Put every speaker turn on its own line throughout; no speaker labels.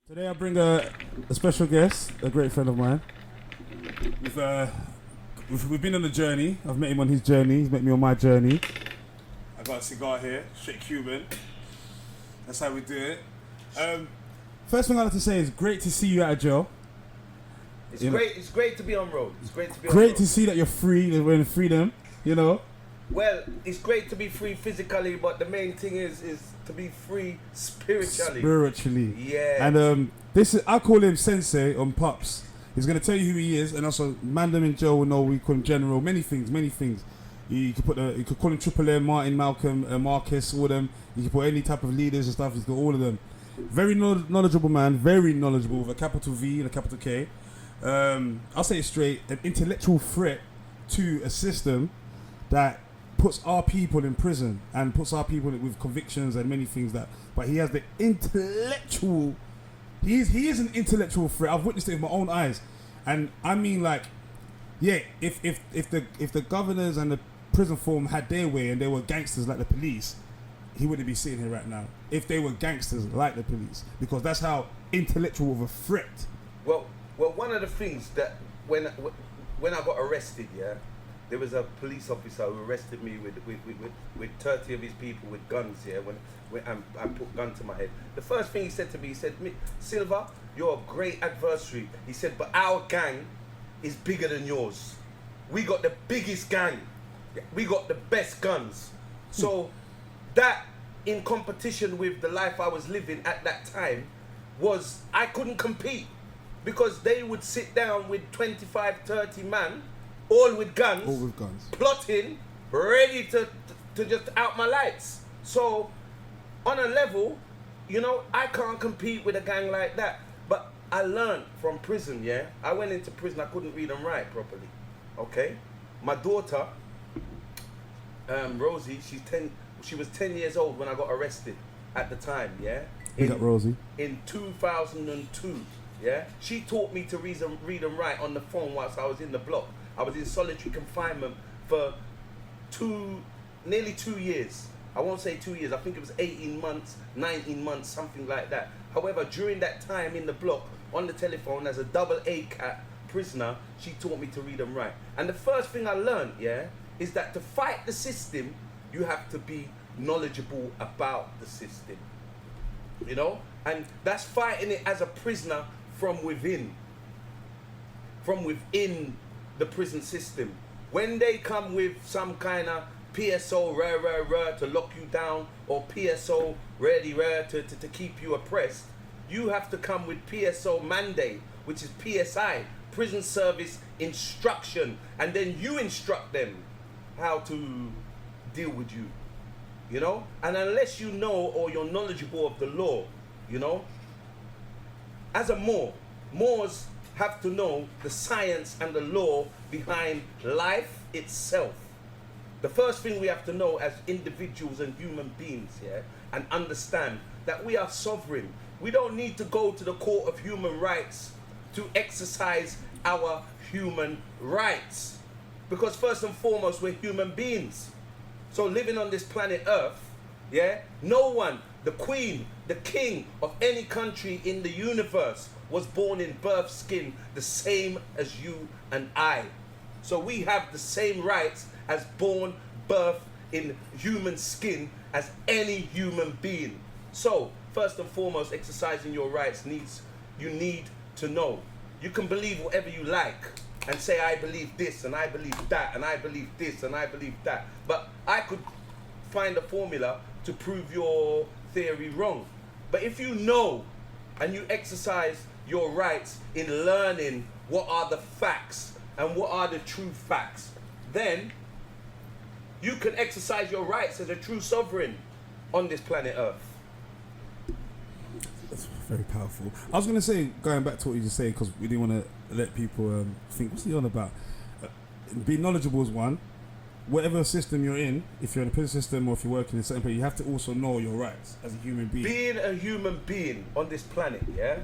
Today I bring a special guest, a great friend of mine. We've been on a journey. I've met him on his journey. He's met me on my journey. I got a cigar here, straight Cuban. That's how we do it. First thing I like to say is great to see you out of jail.
It's great. It's great to be on road. It's great to be on
Great
road.
to see that you're free. We're in freedom. You know.
Well, it's great to be free physically, but the main thing is to be free spiritually.
Spiritually.
Yeah.
And this is, I call him Sensei on Pups. He's gonna tell you who he is, and also Mandem and Joe will know we call him General. Many things. You could call him Triple M, Martin, Malcolm, Marcus, all of them. You can put any type of leaders and stuff. He's got all of them. Very knowledgeable man. Very knowledgeable with a capital V and a capital K. I'll say it straight. An intellectual threat to a system that puts our people in prison and puts our people with convictions and many things that. But he has the intellectual. He is an intellectual threat. I've witnessed it with my own eyes, and I mean, like, yeah. If the governors and the prison form had their way and they were gangsters like the police, he wouldn't be sitting here right now. If they were gangsters like the police, because that's how intellectual of a threat.
Well, one of the things that when I got arrested, yeah, there was a police officer who arrested me with 30 of his people with guns, yeah, when I put gun to my head. The first thing he said to me, he said, Silva, you're a great adversary. He said, but our gang is bigger than yours. We got the biggest gang. We got the best guns. So that, in competition with the life I was living at that time, was I couldn't compete. Because they would sit down with 25, 30 man, all with guns, plotting, ready to just out my lights. So, on a level, you know, I can't compete with a gang like that. But I learned from prison, yeah? I went into prison, I couldn't read and write properly, okay? My daughter, Rosie, she was 10 years old when I got arrested at the time, yeah?
Big up, Rosie.
In 2002. Yeah, she taught me to read and write on the phone whilst I was in the block. I was in solitary confinement for nearly 2 years. I won't say 2 years. I think it was 18 months, 19 months, something like that. However, during that time in the block, on the telephone as a double A cat prisoner, she taught me to read and write. And the first thing I learned, yeah, is that to fight the system, you have to be knowledgeable about the system. You know, and that's fighting it as a prisoner from within the prison system. When they come with some kind of PSO to lock you down, or PSO to keep you oppressed, you have to come with PSO mandate, which is PSI, prison service instruction, and then you instruct them how to deal with you, you know. And unless you know or you're knowledgeable of the law, you know, as a Moors have to know the science and the law behind life itself. The first thing we have to know as individuals and human beings, yeah, and understand that we are sovereign. We don't need to go to the court of human rights to exercise our human rights. Because first and foremost, we're human beings. So living on this planet Earth, yeah, no one, the queen, the king of any country in the universe was born in birth skin the same as you and I. So we have the same rights as born birth in human skin as any human being. So first and foremost, exercising your rights you need to know. You can believe whatever you like and say, I believe this and I believe that and I believe this and I believe that. But I could find a formula to prove your theory wrong. But if you know and you exercise your rights in learning what are the facts and what are the true facts, then you can exercise your rights as a true sovereign on this planet Earth.
That's very powerful. I was going to say, going back to what you just said, because we didn't want to let people think, what's he on about? Being knowledgeable is one. Whatever system you're in, if you're in a prison system or if you're working in a certain place, you have to also know your rights as a human being.
Being a human being on this planet, yeah,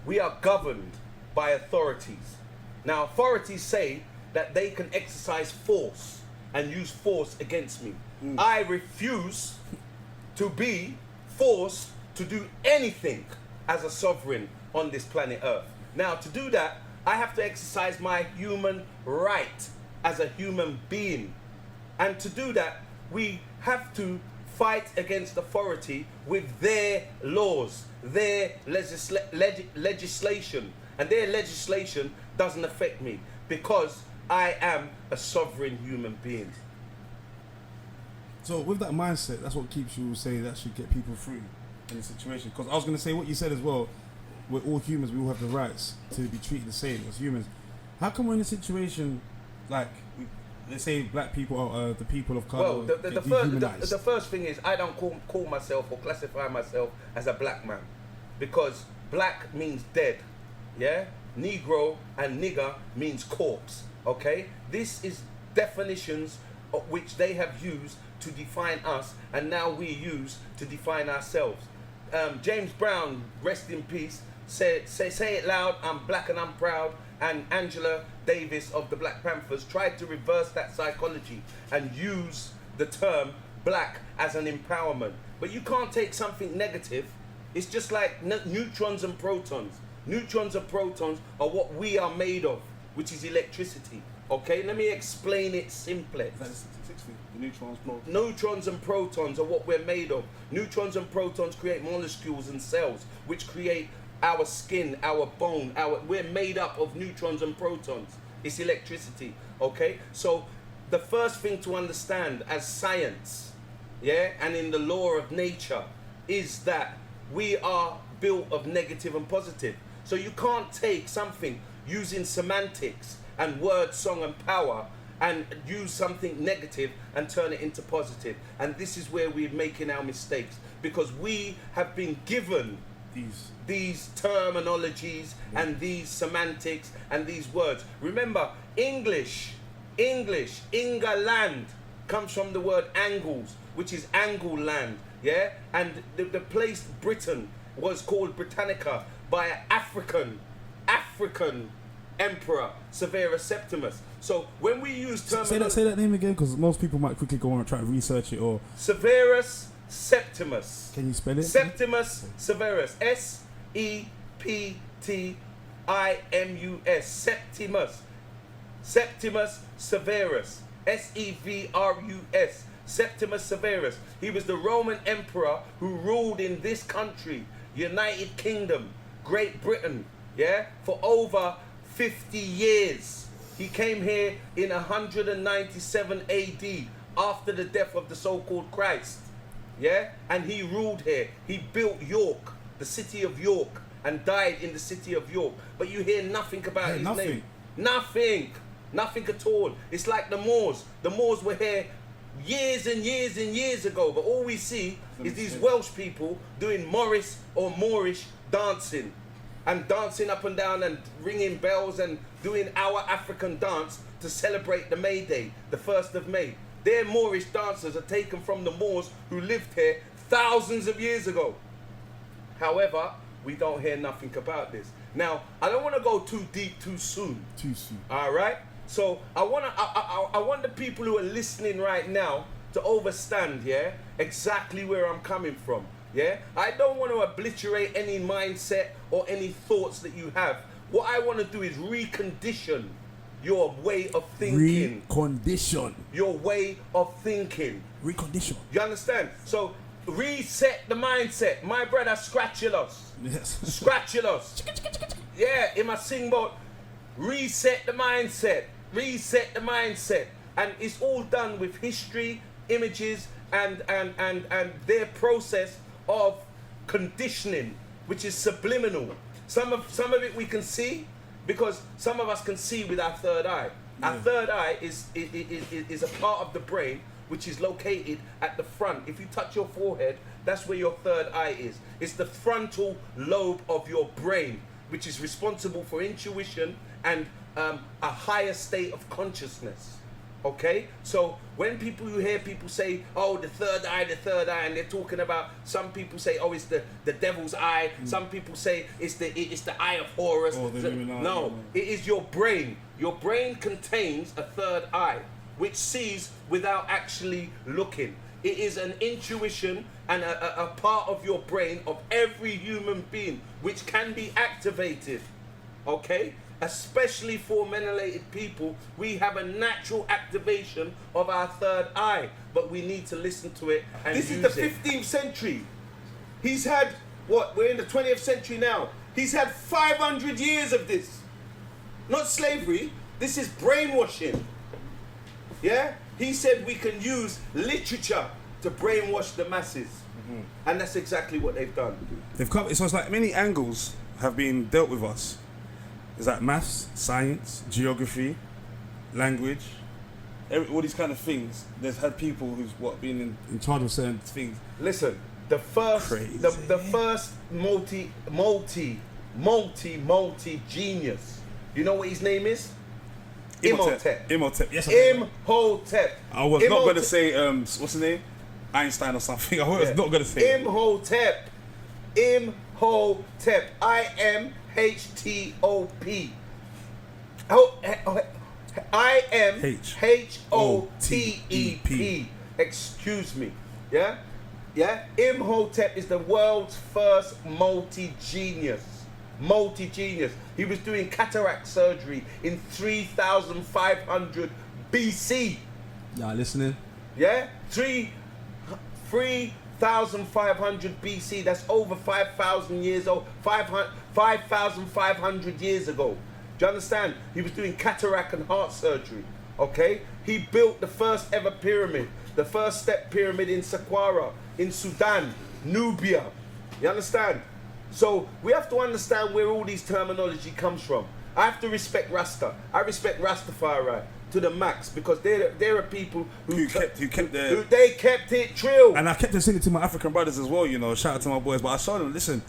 we are governed by authorities. Now, authorities say that they can exercise force and use force against me. I refuse to be forced to do anything as a sovereign on this planet Earth. Now, to do that, I have to exercise my human right as a human being. And to do that, we have to fight against authority with their laws, their legislation. And their legislation doesn't affect me because I am a sovereign human being.
So with that mindset, that's what keeps you saying that should get people through in a situation. Because I was going to say what you said as well, we're all humans, we all have the rights to be treated the same as humans. How come we're in a situation like, let's say black people are the people of colour?
Well, the first thing is I don't call myself or classify myself as a black man, because black means dead, yeah? Negro and nigger means corpse, okay? This is definitions which they have used to define us, and now we use to define ourselves. James Brown, rest in peace, say it loud, I'm black and I'm proud. And Angela Davis of the Black Panthers tried to reverse that psychology and use the term black as an empowerment. But you can't take something negative. It's just like neutrons and protons. Neutrons and protons are what we are made of, which is electricity. Okay, let me explain it simply.
The neutrons, protons.
Neutrons and protons are what we're made of. Neutrons and protons create molecules and cells, which create our skin, our bone, we're made up of neutrons and protons. It's electricity, okay? So the first thing to understand as science, yeah, and in the law of nature, is that we are built of negative and positive. So you can't take something using semantics and word, song and power and use something negative and turn it into positive. And this is where we're making our mistakes, because we have been given these terminologies and these semantics and these words. Remember, English, England comes from the word Angles, which is angle land, yeah? And the place Britain was called Britannica by an African emperor, Severus Septimus. So when we use terminology...
Say that name again, because most people might quickly go on and try to research it. Or
Severus Septimus.
Can you spell it?
Septimus Severus. S-E-P-T-I-M-U-S. Septimus Severus. S-E-V-R-U-S. Septimus Severus. He was the Roman emperor who ruled in this country, United Kingdom, Great Britain, yeah, for over 50 years. He came here in 197 AD after the death of the so-called Christ. Yeah, and he ruled here. He built York, the city of York, and died in the city of York. But you hear nothing about his name. Nothing at all. It's like the Moors. The Moors were here years and years and years ago, but all we see is these Welsh people doing Morris or Moorish dancing, and dancing up and down and ringing bells and doing our African dance to celebrate the May Day, the 1st of May. Their Moorish dancers are taken from the Moors who lived here thousands of years ago. However, we don't hear nothing about this. Now, I don't want to go too deep too soon. All right? So I want the people who are listening right now to understand, yeah, exactly where I'm coming from. Yeah? I don't want to obliterate any mindset or any thoughts that you have. What I want to do is recondition your way of thinking. Your way of thinking.
Recondition.
You understand? So reset the mindset. My brother, scratchulous.
Yes.
Scratchulous. Yeah, in my sing about reset the mindset. Reset the mindset. And it's all done with history, images, and their process of conditioning, which is subliminal. Some of it we can see, because some of us can see with our third eye. Yeah. Our third eye is a part of the brain which is located at the front. If you touch your forehead, that's where your third eye is. It's the frontal lobe of your brain, which is responsible for intuition and a higher state of consciousness. Okay? So when you hear people say, oh, the third eye, and they're talking about, some people say, oh, it's the devil's eye. Some people say it's the eye of Horus.
Oh,
no, it is your brain. Your brain contains a third eye, which sees without actually looking. It is an intuition and a part of your brain of every human being which can be activated. Okay? Especially for melanated people, we have a natural activation of our third eye, but we need to listen to it and use it. This is the 15th century. He's had, what, we're in the 20th century now. He's had 500 years of this. Not slavery, this is brainwashing. Yeah? He said we can use literature to brainwash the masses. And that's exactly what they've done.
They've come, so it's like many angles have been dealt with us. It's like maths, science, geography, language, all these kind of things. They've had people who've been in charge of certain things.
Listen, the first multi genius. You know what his name is? Imhotep.
Imhotep. Yes.
Imhotep.
I was not going to say what's his name? Einstein or something. I was not going to say
Imhotep. Imhotep. IMHTOP. IMHOTEP. Excuse me. Yeah? Yeah? Imhotep is the world's first multi-genius. He was doing cataract surgery in 3,500 BC.
Y'all listening?
Yeah? 3,500 BC. That's over 5,000 years old. 5,500 years ago. Do you understand? He was doing cataract and heart surgery. Okay? He built the first ever pyramid. The first step pyramid in Saqqara, in Sudan, Nubia. You understand? So we have to understand where all these terminology comes from. I have to respect Rasta. I respect Rastafari to the max because there are people who kept it true.
And I kept saying it to my African brothers as well. You know, shout out to my boys. But I showed them, listen.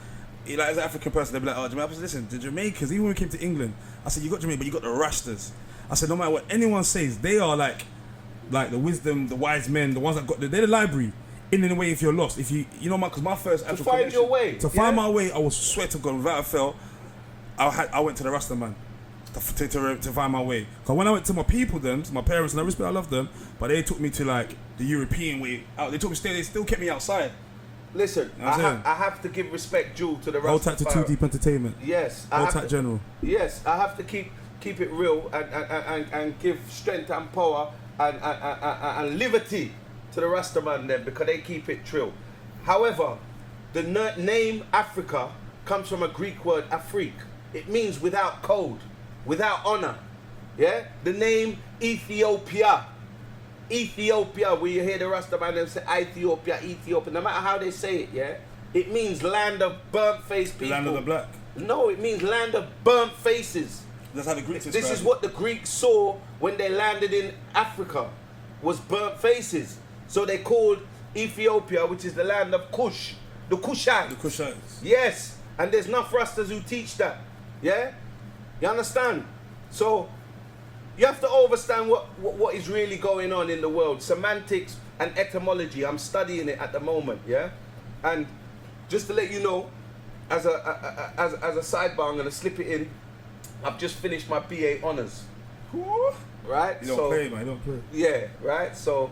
Like as an African person, they'd be like, "Oh, Jamaica." I said, listen, the Jamaicans. Even when we came to England, I said, "You got Jamaica, but you got the Rastas." I said, no matter what anyone says, they are like the wisdom, the wise men, the ones that got they're the library. In a way, if you're lost, if you know, because my first
to find your way,
to find my way, I was swear to God, without a fail, I went to the Rasta man to find my way. Because when I went to my people, to my parents, and I respect, I love them, but they took me to like the European way out. They took me they still kept me outside.
Listen, you know I have to give respect due to the Rasta.
Hold tight to Too Deep Entertainment.
Yes,
Hold tight General.
Yes, I have to keep it real and give strength and power and liberty to the Rastaman then, because they keep it true. However, the name Africa comes from a Greek word Afrique. It means without code, without honor. Yeah? The name Ethiopia, where you hear the Rastaman them say Ethiopia, no matter how they say it, yeah? It means land of burnt-faced people.
The land of the black.
No, it means land of burnt faces.
That's how the Greeks
This is what the Greeks saw when they landed in Africa, was burnt faces. So they called Ethiopia, which is the land of Kush, the Kushites.
The Kushites.
Yes, and there's enough Rastas who teach that. Yeah? You understand? So you have to understand what is really going on in the world. Semantics and etymology. I'm studying it at the moment, yeah? And just to let you know, as a sidebar, I'm gonna slip it in. I've just finished my BA honours. Right?
You don't play, man, you don't play.
Yeah, right? So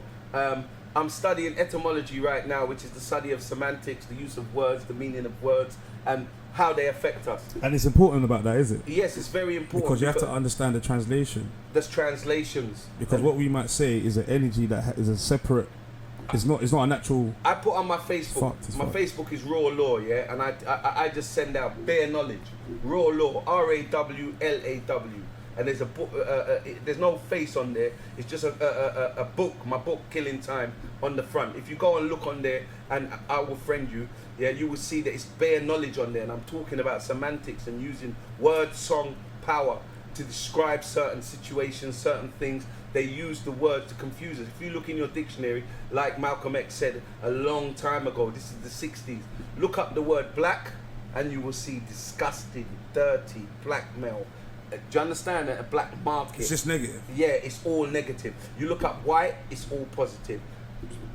I'm studying etymology right now, which is the study of semantics, the use of words, the meaning of words, and how they affect us.
And it's important about that, is it?
Yes, it's very important.
Because you have to understand the translation.
There's translations.
Because what we might say is an energy that is a separate. It's not a natural.
I put on my Facebook. Facebook is Raw Law, yeah, and I just send out bare knowledge. Raw Law, RAWLAW. And there's a book. There's no face on there. It's just a book. My book, Killing Time, on the front. If you go and look on there, and I will friend you, yeah, you will see that it's bare knowledge on there. And I'm talking about semantics and using word, song, power to describe certain situations, certain things. They use the word to confuse us. If you look in your dictionary, like Malcolm X said a long time ago, this is the 60s. Look up the word black, and you will see disgusting, dirty, blackmail. Do you understand that? A black market.
It's just negative.
Yeah, it's all negative. You look up white, it's all positive.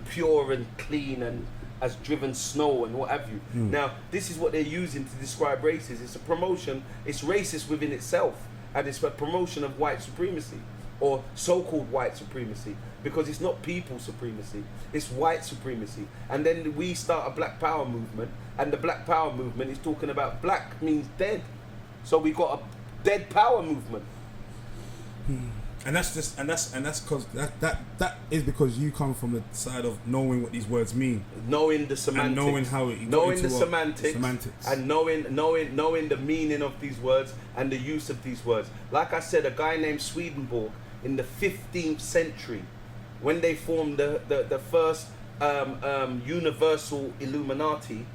Pure and clean and has driven snow and what have you. Now, this is what they're using to describe races. It's a promotion, it's racist within itself. And it's a promotion of white supremacy. or so-called white supremacy, because it's not people supremacy, it's white supremacy. And then we start a Black Power movement, and the Black Power movement is talking about black means dead. So we got a dead power movement.
And that's because that is because you come from the side of knowing what these words mean,
knowing the semantics,
and knowing how it
knowing the semantics, and knowing the meaning of these words and the use of these words. Like I said, a guy named Swedenborg in the 15th century, when they formed the first universal Illuminati,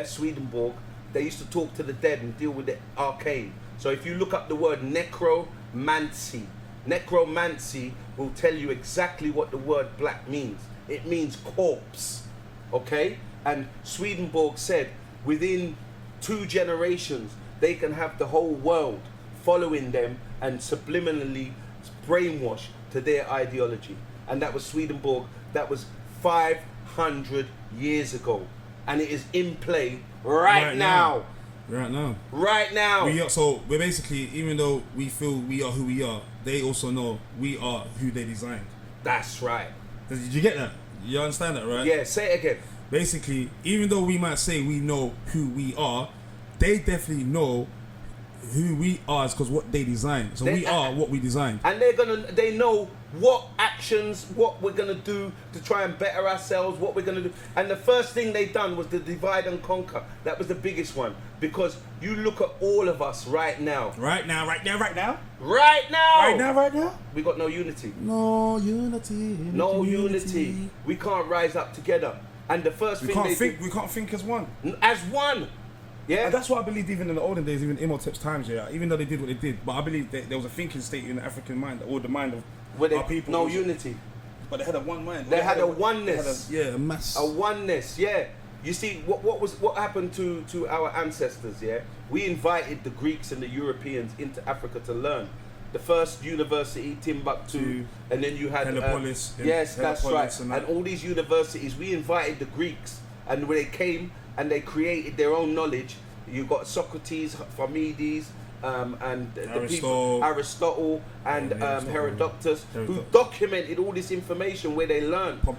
Swedenborg, they used to talk to the dead and deal with the arcane. So if you look up the word necromancy will tell you exactly what the word black means. It means corpse, okay? And Swedenborg said within 2 generations they can have the whole world following them and subliminally brainwash to their ideology. And that was Swedenborg. That was 500 years ago, and it is in play right now. Right now.
So we're basically, even though we feel we are who we are, they also know we are who they designed.
That's right.
Did you get that? You understand that, right?
Yeah, say it again.
Basically, even though we might say we know who we are, they definitely know who we are is because what they designed. So we are what we designed.
And they know what actions, what we're gonna do to try and better ourselves, what we're gonna do. And the first thing they done was the divide and conquer. That was the biggest one. Because you look at all of us right now.
Right now.
We got no unity.
No unity.
We can't rise up together. And the first
we can't think as one.
As one. Yeah.
And that's what I believed even in the olden days, even Imhotep's times, even though they did what they did. But I believe that there was a thinking state in the African mind, or the mind of our people.
No unity.
But they had a one mind.
They had a oneness.
A mass.
A oneness, yeah. You see, what happened to our ancestors, yeah? We invited the Greeks and the Europeans into Africa to learn. The first university, Timbuktu, and then you had...
Heliopolis.
Yes, that's right. And all these universities, we invited the Greeks, and when they came and they created their own knowledge, you got Socrates, Parmenides, and the people, Aristotle and Herodotus, who documented all this information where they learned from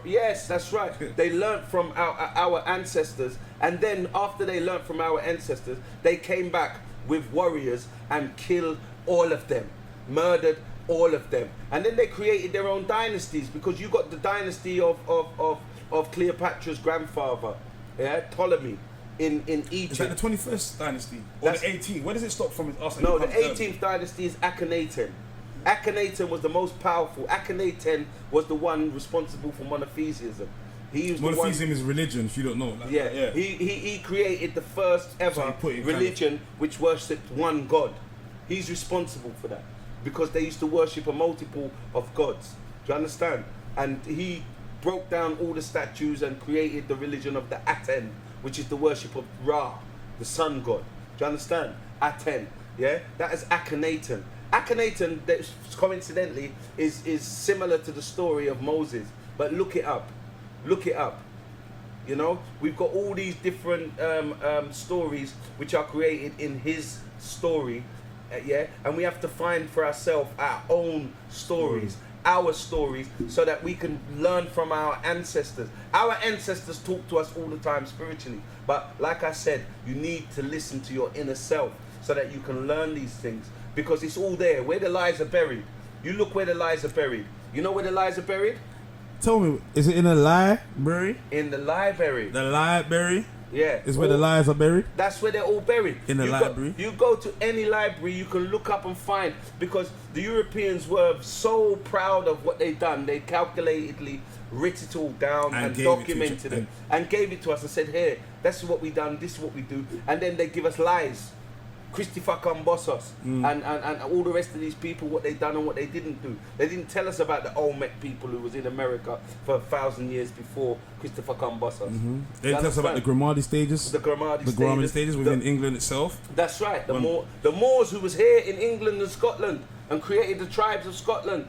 yes, that's right. They learned from our ancestors, and then after they learned from our ancestors, they came back with warriors and killed all of them, murdered all of them, and then they created their own dynasties, because you got the dynasty of Cleopatra's grandfather, Ptolemy. In Egypt.
Is that the 21st dynasty? Or the 18th? Where does it stop from us?
No, the 18th dynasty is Akhenaten. Akhenaten was the most powerful. Akhenaten was the one responsible for monotheism.
Monotheism is religion, if you don't know.
He created the first ever religion which worshipped one God. He's responsible for that, because they used to worship a multiple of gods. Do you understand? And he broke down all the statues and created the religion of the Aten, which is the worship of Ra, the sun god. Do you understand? Aten, that is Akhenaten. Akhenaten, coincidentally, is similar to the story of Moses. But look it up. You know, we've got all these different stories which are created in his story, and we have to find for ourselves our own stories. Our stories, so that we can learn from our ancestors. Our ancestors talk to us all the time spiritually, but like I said, you need to listen to your inner self so that you can learn these things, because it's all there. Where the lies are buried. You look where the lies are buried. You know where the lies are buried?
Tell me, is it in a library?
In the library.
The library?
Yeah.
Is where the lies are buried?
That's where they're all buried.
In the library?
You go to any library, you can look up and find, because the Europeans were so proud of what they've done, they calculatedly writ it all down and documented it and gave it to us and said, here, that's what we done, this is what we do. And then they give us lies. Christopher Columbus and all the rest of these people, what they done and what they didn't do. They didn't tell us about the Olmec people who was in America for 1,000 years before Christopher Columbus.
They tell us about the Grimaldi stages.
The Grimaldi stages
within England itself.
That's right. The Moors who was here in England and Scotland and created the tribes of Scotland.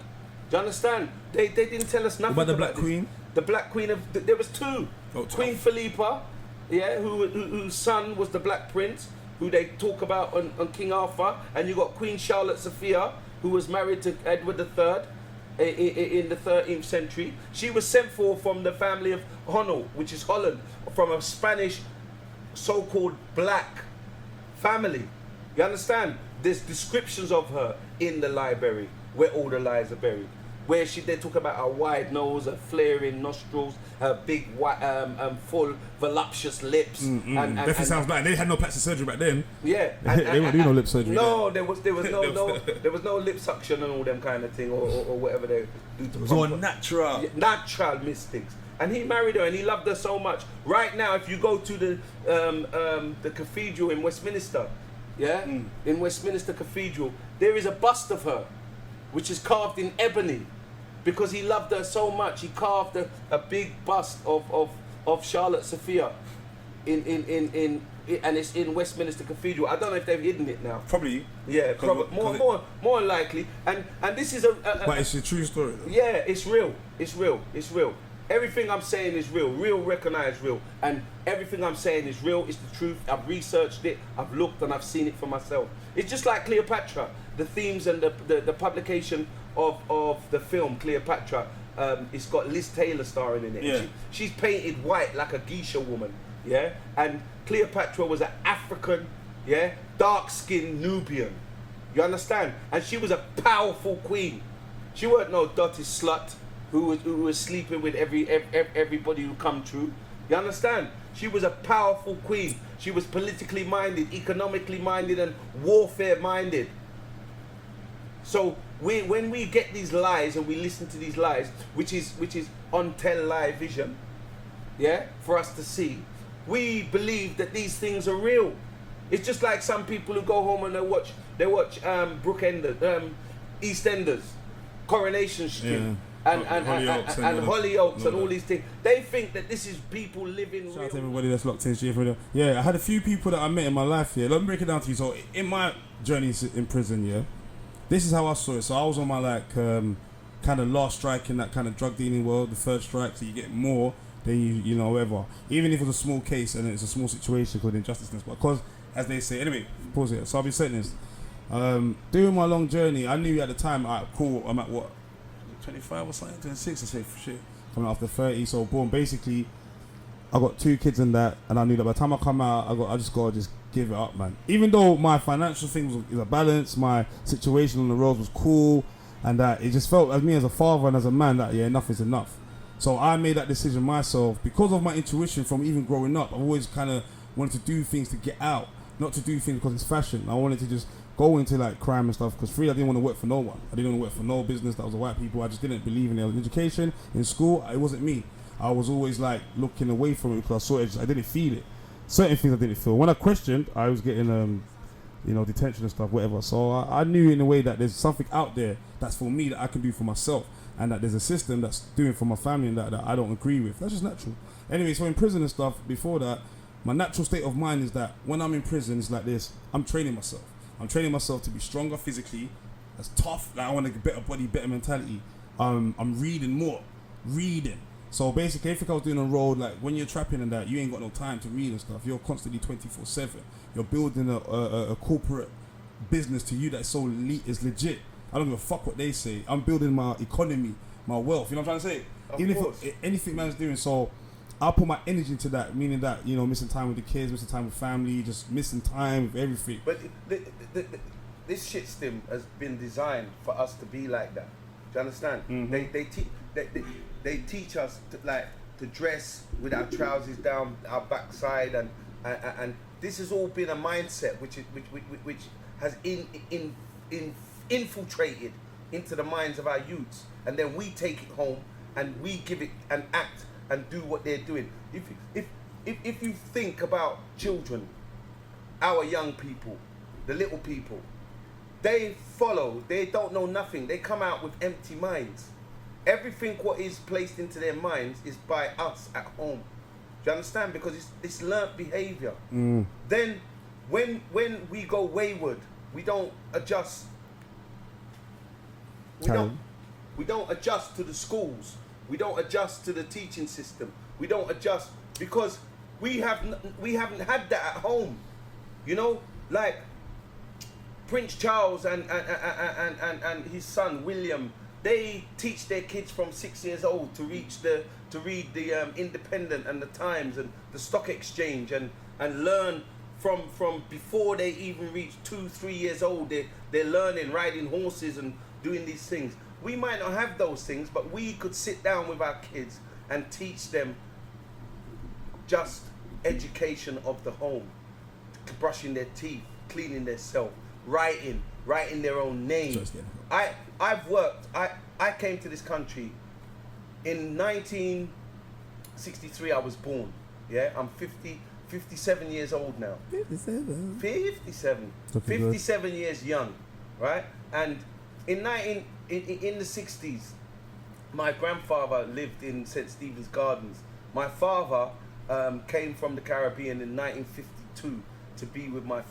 Do you understand? They didn't tell us nothing
about the
Black
Queen.
The Black Queen there was two. Queen Philippa, whose son was the Black Prince. who they talk about on King Arthur, and you got Queen Charlotte Sophia, who was married to Edward III in the 13th century. She was sent for from the family of Honnold, which is Holland, from a Spanish so-called black family. You understand? There's descriptions of her in the library where all the lies are buried. Where they talk about her wide nose, her flaring nostrils, her big, full, voluptuous lips.
Definitely sounds like they had no plastic surgery back then.
Yeah,
they weren't doing no lip surgery.
No, there was no lip suction and all them kind of thing, or whatever they do.
It was all natural.
Natural mystics. And he married her, and he loved her so much. Right now, if you go to the cathedral in Westminster, in Westminster Cathedral, there is a bust of her, which is carved in ebony. Because he loved her so much, he carved a big bust of Charlotte Sophia and it's in Westminster Cathedral. I don't know if they've hidden it now.
Probably.
Yeah, more likely. And this is
but it's a true story though.
Yeah, it's real. It's real. Everything I'm saying is real. Real, recognized real. And everything I'm saying is real. It's the truth. I've researched it. I've looked and I've seen it for myself. It's just like Cleopatra. The themes and the publication of the film Cleopatra, it's got Liz Taylor starring in it.
Yeah.
She's painted white like a geisha woman, yeah? And Cleopatra was an African, yeah, dark-skinned Nubian. You understand? And she was a powerful queen. She weren't no dotty slut who was sleeping with everybody who come through. You understand? She was a powerful queen. She was politically minded, economically minded, and warfare minded. So when we get these lies and we listen to these lies, which is on television, yeah, for us to see, we believe that these things are real. It's just like some people who go home and they watch EastEnders, Coronation Street, and Hollyoaks and all these things. They think that this is people living real.
Shout out to everybody that's locked in. Yeah, I had a few people that I met in my life here. Let me break it down to you. So in my journey in prison, yeah, this is how I saw it. So I was on my kind of last strike in that kind of drug dealing world, the first strike, so you get more than you know, whatever. Even if it's a small case and it's a small situation called injusticeness, but because, as they say, anyway, pause it. So I'll be saying this. During my long journey, I knew at the time, cool, I'm at what, 25 or something, 26, I say, shit, coming after 30, so boom, basically, I got 2 kids in that, and I knew that by the time I come out, I just gotta give it up, man. Even though my financial thing was a balance, my situation on the roads was cool, and that it just felt as me as a father and as a man that enough is enough. So I made that decision myself because of my intuition from even growing up. I've always kind of wanted to do things to get out, not to do things because it's fashion. I wanted to just go into crime and stuff because I didn't want to work for no one. I didn't want to work for no business that was a white people. I just didn't believe in it. In education, in school, it wasn't me. I was always looking away from it because I saw it. I didn't feel it. Certain things I didn't feel. When I questioned, I was getting detention and stuff, whatever. So I knew in a way that there's something out there that's for me that I can do for myself, and that there's a system that's doing for my family and that I don't agree with. That's just natural. Anyway, so in prison and stuff, before that, my natural state of mind is that when I'm in prison, it's like this. I'm training myself. I'm training myself to be stronger physically, as tough. I want a better body, better mentality. I'm reading more. So basically, everything I was doing on the road, when you're trapping and that, you ain't got no time to read and stuff. You're constantly 24/7. You're building a corporate business to you that's so is legit. I don't give a fuck what they say. I'm building my economy, my wealth. You know what I'm trying to say? Even if anything man's doing, so I'll put my energy into that, meaning that, missing time with the kids, missing time with family, just missing time with everything.
But this shit stim has been designed for us to be like that. Do you understand? Mm-hmm. They teach us to dress with our trousers down our backside, and this has all been a mindset which has infiltrated into the minds of our youths, and then we take it home and we give it an act and do what they're doing. If you think about children, our young people, the little people, they don't know nothing. They come out with empty minds. Everything what is placed into their minds is by us at home. Do you understand? Because it's learnt behaviour. Mm. Then when we go wayward, we don't adjust. We don't adjust to the schools. We don't adjust to the teaching system. We don't adjust because we haven't had that at home. Like Prince Charles and his son William, they teach their kids from 6 years old to read the Independent and the Times and the Stock Exchange and learn from before they even reach 2-3 years old. They're learning riding horses and doing these things. We might not have those things, but we could sit down with our kids and teach them just education of the home, brushing their teeth, cleaning themselves, writing their own name. I've worked. I came to this country in 1963. I was born. Yeah, I'm 57 years old now. 57 years young, right? And in the 60s, my grandfather lived in St. Stephen's Gardens. My father came from the Caribbean in 1952 to be with my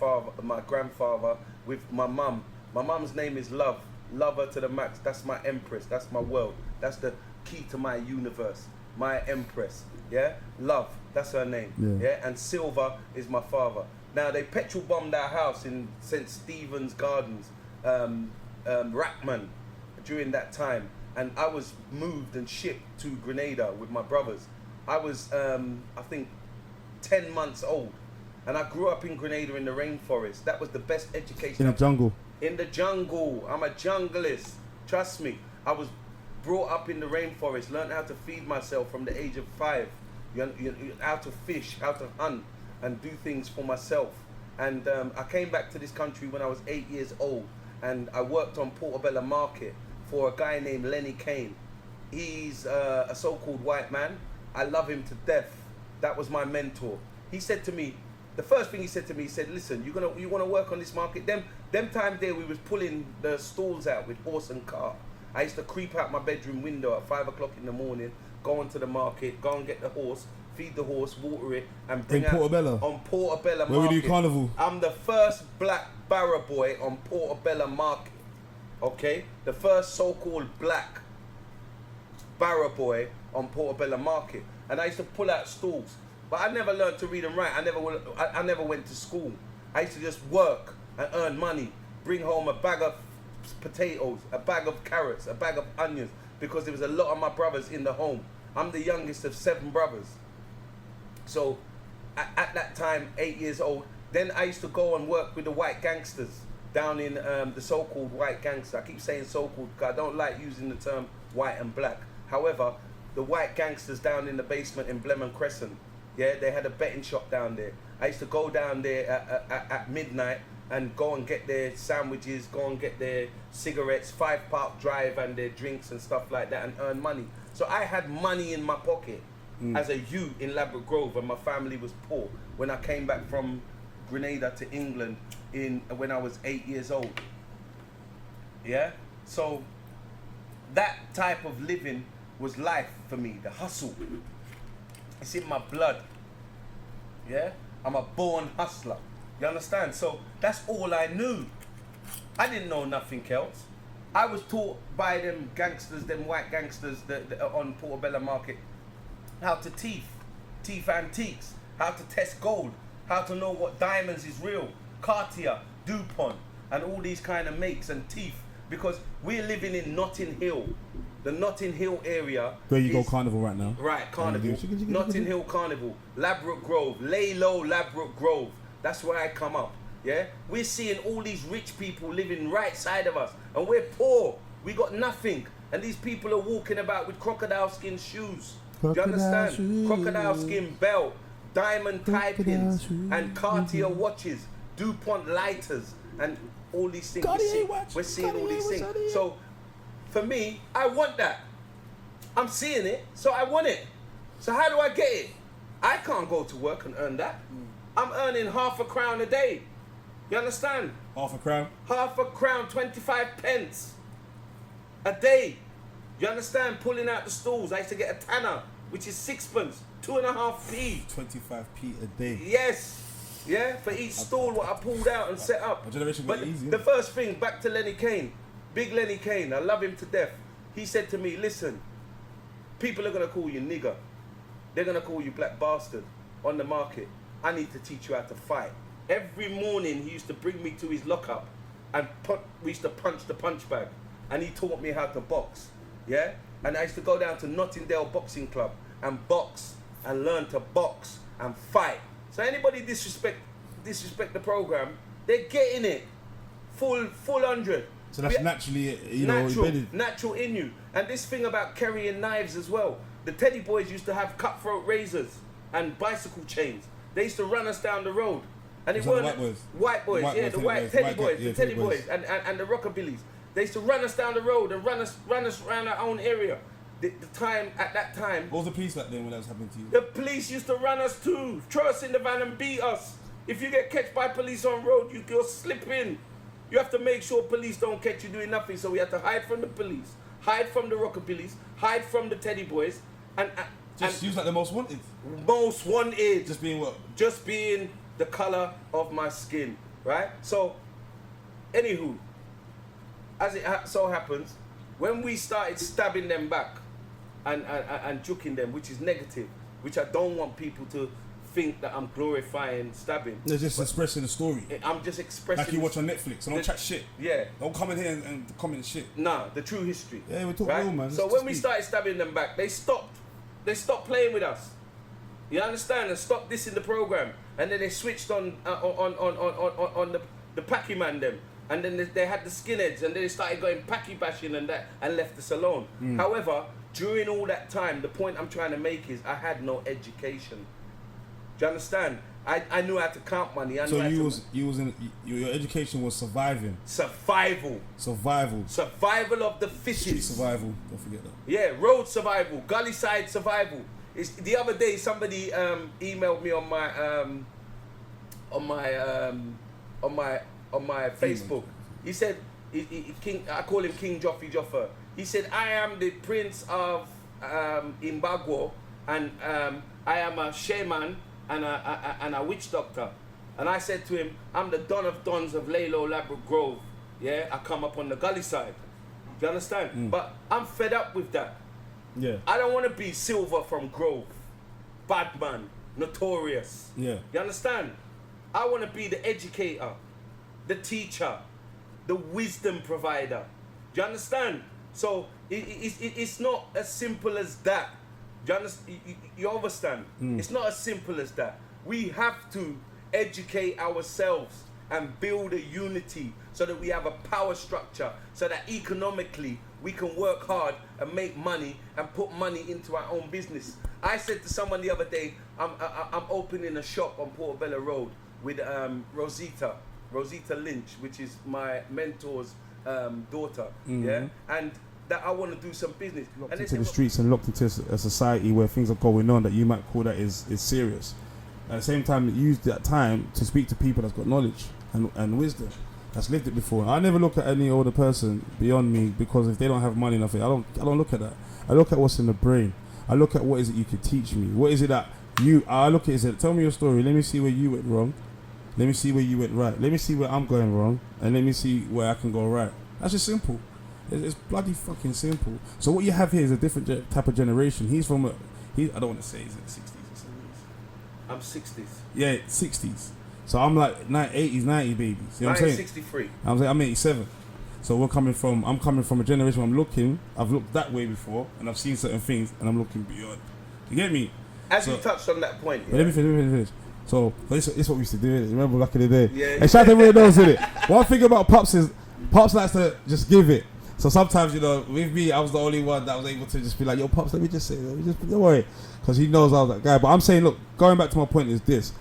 grandfather, with my mum. My mum's name is Love. Love her to the max. That's my empress. That's my world. That's the key to my universe. My empress. Yeah? Love. That's her name. Yeah? And Silver is my father. Now, they petrol bombed our house in St. Stephen's Gardens, Rackman, during that time. And I was moved and shipped to Grenada with my brothers. I was, I think, 10 months old. And I grew up in Grenada in the rainforest. That was the best education.
In the jungle.
In the jungle. I'm a junglist. Trust me. I was brought up in the rainforest, learned how to feed myself from the age of 5. How to fish, how to hunt, and do things for myself. And I came back to this country when I was 8 years old. And I worked on Portobello Market for a guy named Lenny Kane. He's a so-called white man. I love him to death. That was my mentor. He said to me, the first thing he said to me, he said, listen, you want to work on this market? Them times there we was pulling the stalls out with horse and cart. I used to creep out my bedroom window at 5 o'clock in the morning, go onto the market, go and get the horse, feed the horse, water it, and bring
in Portobello.
On Portobello
Where
Market.
we do carnival.
I'm the first black barrow boy on Portobello Market. Okay? The first so-called black barrow boy on Portobello Market. And I used to pull out stalls. But I never learned to read and write. I never went to school. I used to just work and earn money, bring home a bag of potatoes, a bag of carrots, a bag of onions, because there was a lot of my brothers in the home. I'm the youngest of 7 brothers. So at that time, 8 years old, then I used to go and work with the white gangsters down in the so-called white gangster. I keep saying so-called because I don't like using the term white and black. However, the white gangsters down in the basement in Blenheim Crescent, yeah, they had a betting shop down there. I used to go down there at midnight and go and get their sandwiches, go and get their cigarettes, 5 Park Drive and their drinks and stuff like that, and earn money. So I had money in my pocket as a youth in Ladbroke Grove, and my family was poor when I came back from Grenada to England when I was 8 years old. Yeah? So that type of living was life for me, the hustle. It's in my blood. Yeah? I'm a born hustler. You understand? So that's all I knew. I didn't know nothing else. I was taught by them gangsters, them white gangsters that are on Portobello Market, how to teeth antiques, how to test gold, how to know what diamonds is real, Cartier, DuPont, and all these kind of makes and teeth. Because we're living in Notting Hill. The Notting Hill area.
Where you go carnival right now.
Right, carnival. Notting Hill Carnival. Ladbroke Grove. Lay low, Ladbroke Grove. That's where I come up. Yeah? We're seeing all these rich people living right side of us. And we're poor. We got nothing. And these people are walking about with crocodile skin shoes. Do you understand? Shoes. Crocodile skin belt. Diamond tie pins. And Cartier watches. DuPont lighters. And all these things. We're seeing all these things. So, for me, I want that. I'm seeing it, so I want it. So how do I get it? I can't go to work and earn that. I'm earning £0.50 a day. You understand?
£0.50?
£0.50, 25 pence a day. You understand? Pulling out the stalls. I used to get a tanner, which is 6pence, 2.5p.
25p a day.
Yes. Yeah, for each stall what I pulled out and set up.
My generation got it easy.
The first thing, back to Lenny Kane. Big Lenny Kane, I love him to death. He said to me, listen, people are going to call you nigger. They're going to call you black bastard on the market. I need to teach you how to fight. every morning he used to bring me to his lockup and we used to punch the punch bag, and he taught me how to box, yeah? And I used to go down to Nottingdale Boxing Club and box and learn to box and fight. So anybody disrespect the program, they're getting it full 100.
So that's naturally, embedded.
Natural in you. And this thing about carrying knives as well. The Teddy Boys used to have cutthroat razors and bicycle chains. They used to run us down the road. And it weren't white boys, the Teddy Boys and the Rockabillys. They used to run us down the road and run us around our own area. At that time.
What was the police like then when that was happening to you?
The police used to run us too, throw us in the van and beat us. If you get catch by police on road, you'll slip in. You have to make sure police don't catch you doing nothing. So we had to hide from the police, hide from the Rockabillys, hide from the Teddy Boys, and
use like the most wanted.
Most wanted.
Just being what?
Just being the color of my skin, right? So, anywho, as it so happens, when we started stabbing them back and juking them, which is negative, which I don't want people to think that I'm glorifying stabbing.
They're just expressing the story.
I'm just expressing.
Like you watch on Netflix and don't chat shit.
Yeah.
Don't come in here and comment shit.
Nah, the true history.
Yeah, we talk real, man.
So when we started stabbing them back, they stopped playing with us. You understand? And stopped this in the program, and then they switched on the Packy man them, and then they had the skinheads, and then they started going Packy bashing and that, and left us alone. However, during all that time, the point I'm trying to make is I had no education. Do you understand? I knew how to count money.
Your education was surviving.
Survival of the fittest.
Street survival. Don't forget that.
Yeah, road survival, gully side survival. The other day somebody emailed me on my Facebook. He said, I call him King Joffrey Joffer. He said, I am the Prince of Imbagwo, and I am a shaman and a witch doctor. And I said to him, I'm the Don of Dons of Lalo Labrador Grove. Yeah, I come up on the gully side. Do you understand? But I'm fed up with that.
Yeah.
I don't want to be Silver from Grove, bad man, notorious.
Yeah.
You understand? I want to be the educator, the teacher, the wisdom provider. Do you understand? So it's not as simple as that. Do you understand? It's not as simple as that. We have to educate ourselves and build a unity so that we have a power structure, so that economically we can work hard and make money and put money into our own business. I said to someone the other day, I'm opening a shop on Portobello Road with Rosita Lynch, which is my mentor's daughter, yeah, and that I want to do some business.
Locked
and
into the streets and locked into a society where things are going on that you might call that is serious. At the same time, use that time to speak to people that's got knowledge and wisdom, that's lived it before. I never look at any older person beyond me, because if they don't have money enough, I don't look at that. I look at what's in the brain. I look at what is it you could teach me. What is it that I look at is it, tell me your story. Let me see where you went wrong. Let me see where you went right. Let me see where I'm going wrong, and let me see where I can go right. That's just simple. It's bloody fucking simple. So what you have here is a different type of generation. He's from I don't want to say he's in the 60s or 70s.
I'm 60s.
Yeah, 60s. So I'm like 80s, 90s babies. You know what I'm saying?
63.
I'm 87. So I'm coming from a generation where I've looked that way before, and I've seen certain things, and I'm looking beyond. You get me?
You touched on that point.
Yeah. Let me finish. So this is what we used to do. Innit? Remember back in the day?
Yeah.
And shout out everyone knows it. One thing about Pops is Pops likes to just give it. So sometimes, with me, I was the only one that was able to just be like, yo, Pops, let me just say, don't worry. Because he knows I was that guy. But I'm saying, look, going back to my point is this.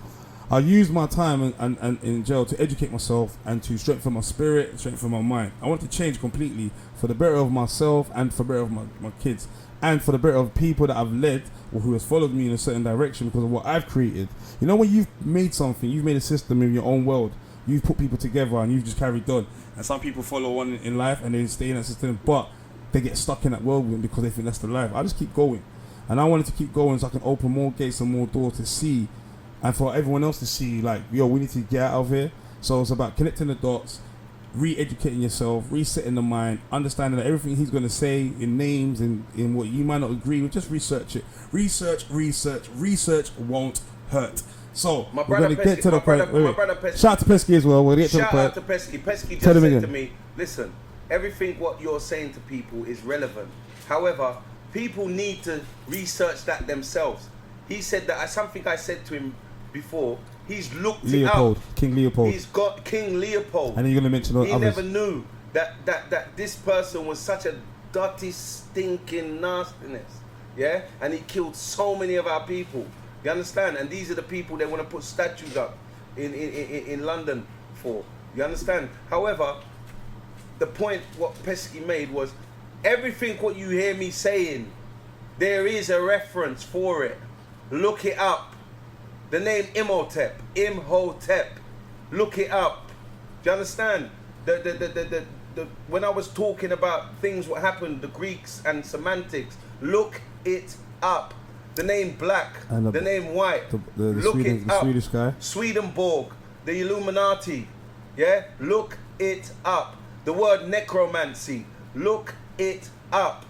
I used my time and in jail to educate myself and to strengthen my spirit, strengthen my mind. I want to change completely for the better of myself and for the better of my kids. And for the better of people that I've led or who has followed me in a certain direction because of what I've created. You know, when you've made something, you've made a system in your own world. You've put people together and you've just carried on. And some people follow one in life and they stay in that system, but they get stuck in that whirlwind because they think that's the life. I just keep going. And I wanted to keep going so I can open more gates and more doors to see, and for everyone else to see, like, yo, we need to get out of here. So it's about connecting the dots, re-educating yourself, resetting the mind, understanding that everything he's going to say in names and in what you might not agree with, just research it. Research won't hurt. So
My
we're
brother
going to get to the point.
my brother Pesky.
Shout out to Pesky as well. We'll get to the
Shout
point.
out to Pesky. Pesky just
Tell him
said
again.
to me, listen, everything what you're saying to people is relevant. However, people need to research that themselves. He said that, something I said to him before, he's looked
Leopold,
it up.
King Leopold.
He's got King Leopold.
And then you're going to mention
He
others.
never knew that this person was such a dirty, stinking nastiness. Yeah? And he killed so many of our people. You understand? And these are the people they want to put statues up in London for. You understand? However, the point what Pesky made was everything what you hear me saying, there is a reference for it. Look it up. The name Imhotep. Look it up. Do you understand? When I was talking about things what happened, the Greeks and semantics, look it up. The name black,
And
the name white,
the
look
Sweden,
it
the
up.
Swedish guy.
Swedenborg, the Illuminati, yeah? Look it up. The word necromancy, look it up,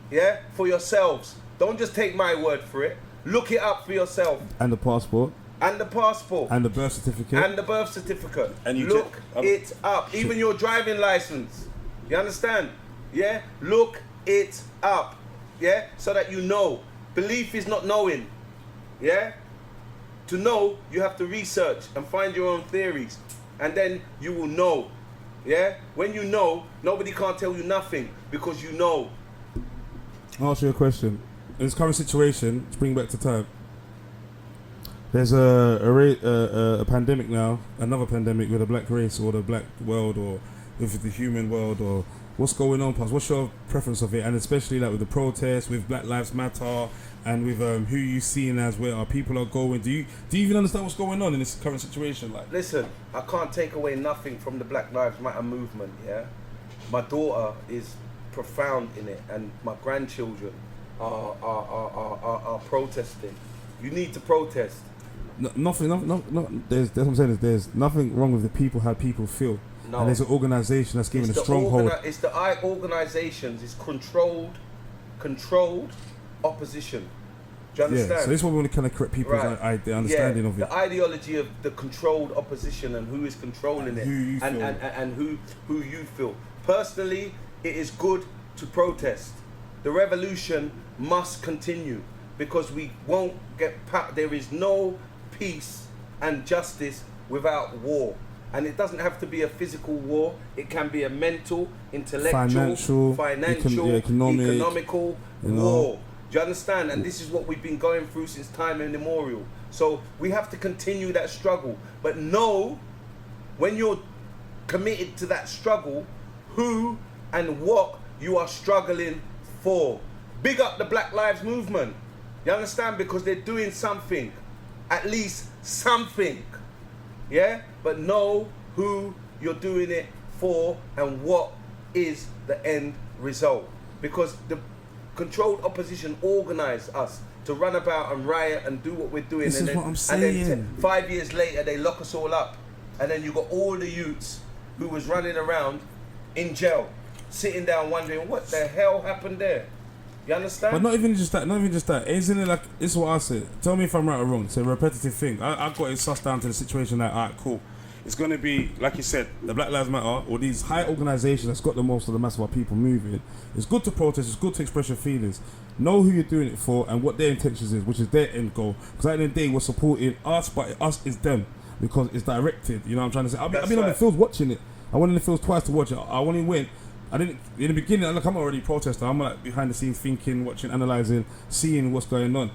yeah? For yourselves. Don't just take my word for it. Look it up for yourself.
And the passport.
And the passport.
And the birth certificate.
And the birth certificate.
And you
look it up. Even your driving license. You understand? Yeah? Look it up. Yeah? So that you know. Belief is not knowing. Yeah? To know, you have to research and find your own theories. And then you will know. Yeah? When you know, nobody can't tell you nothing because you know.
I'll ask you a question. In this current situation, to bring back to time, there's a pandemic now, another pandemic with the black race or the black world or with the human world or what's going on, Paz? What's your preference of it? And especially like with the protests, with Black Lives Matter and with who you seeing as where our people are going. Do you even understand what's going on in this current situation? Like,
listen, I can't take away nothing from the Black Lives Matter movement, yeah? My daughter is profound in it and my grandchildren are protesting. You need to protest.
Nothing. There's what I'm saying is there's nothing wrong with the people, how people feel.
No.
And there's an organisation that's given a stronghold.
It's the organisations. It's controlled opposition. Do you understand?
Yeah. So this is what we want to kind of correct people's the understanding of it.
The ideology of the controlled opposition and who is controlling it,
who you feel.
and who you feel. Personally, it is good to protest. The revolution must continue because we won't get. There is no peace and justice without war. And it doesn't have to be a physical war. It can be a mental, intellectual, financial, economical war. Do you understand? And this is what we've been going through since time immemorial. So we have to continue that struggle. But know, when you're committed to that struggle, who and what you are struggling for. Big up the Black Lives Movement. You understand? Because they're doing something. At least something. Yeah? But know who you're doing it for and what is the end result. Because the controlled opposition organised us to run about and riot and do what we're doing.
This
and
is
then,
what I'm saying.
And then 5 years later, they lock us all up. And then you got all the youths who was running around in jail, sitting down wondering what the hell happened there. You understand?
But not even just that. Isn't it like, this is what I said. Tell me if I'm right or wrong. It's a repetitive thing. I got it sussed down to the situation that, alright, cool. It's going to be, like you said, the Black Lives Matter, or these high organisations that's got the most of the mass of our people moving. It's good to protest, it's good to express your feelings. Know who you're doing it for and what their intentions is, which is their end goal. Because at the end of the day, we're supporting us, but us is them. Because it's directed, you know what I'm trying to say? I've been on the fields watching it. I went in the fields twice to watch it. I only went, I didn't, in the beginning, look, I'm already a protester. I'm like behind the scenes thinking, watching, analysing, seeing what's going on.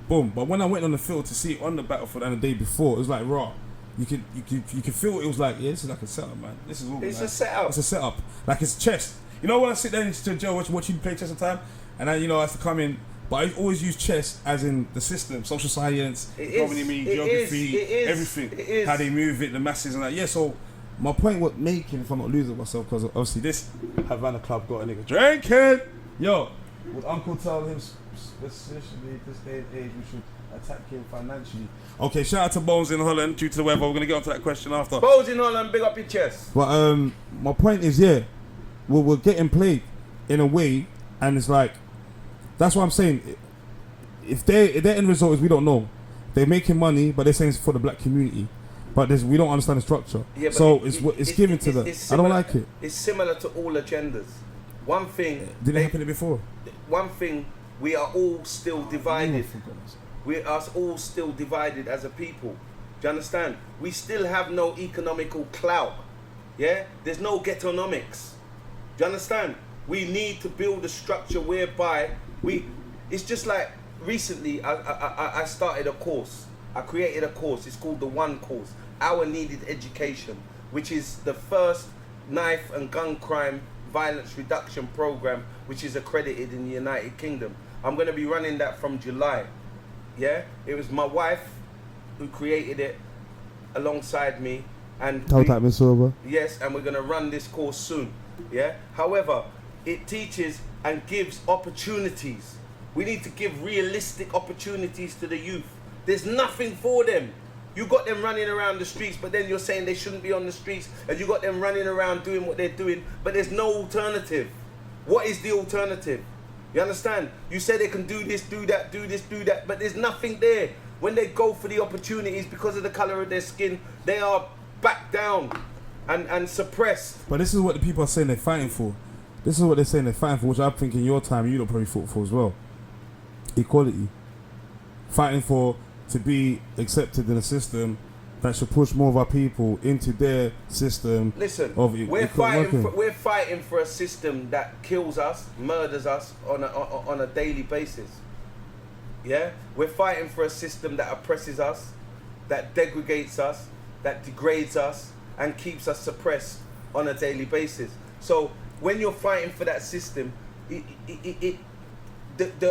Boom. But when I went on the field to see it on the battlefield and the day before, it was like raw. You could feel it was like, yeah, this is like a setup, man. This is all.
It's a setup.
It's a setup. Like it's chess. You know when I sit there in jail watching play chess all the time, and I have to come in. But I always use chess as in the system, social science, economy, geography, everything. How they move it, the masses and that. Yeah. So my point was making, if I'm not losing myself, because obviously this Havana Club got a nigga drinking. Yo, would Uncle tell him especially this day and age we should attack him financially? Okay, shout out to Bones in Holland. Due to the weather, we're gonna get onto that question after.
Bones in Holland, big up your chest.
But my point is, yeah, we're getting played in a way, and it's like, that's what I'm saying. If their end result is we don't know, they're making money, but they're saying it's for the black community. But we don't understand the structure.
Yeah,
so it's given to them. I don't like it.
It's similar to all agendas. One thing...
Did it happen before?
One thing, we are all still divided. We are all still divided as a people. Do you understand? We still have no economical clout. Yeah? There's no ghettonomics. Do you understand? We need to build a structure whereby it's just like recently I started a course. I created a course. It's called the One Course, Our Needed Education, which is the first knife and gun crime violence reduction program which is accredited in the United Kingdom. I'm going to be running that from July. Yeah? It was my wife who created it alongside me. And yes, and we're going to run this course soon. Yeah. However, it teaches and gives opportunities. We need to give realistic opportunities to the youth. There's nothing for them. You got them running around the streets, but then you're saying they shouldn't be on the streets, and you got them running around doing what they're doing, but there's no alternative. What is the alternative? You understand? You say they can do this, do that, do this, do that, but there's nothing there. When they go for the opportunities because of the colour of their skin, they are back down and suppressed.
But this is what the people are saying they're fighting for. This is what they're saying they're fighting for, which I think in your time you don't probably fought for as well. Equality. Fighting for to be accepted in a system that should push more of our people into their system.
Listen, we're fighting for a system that kills us, murders us on a daily basis. Yeah, we're fighting for a system that oppresses us, that degrades us, that degrades us, and keeps us suppressed on a daily basis. So when you're fighting for that system, the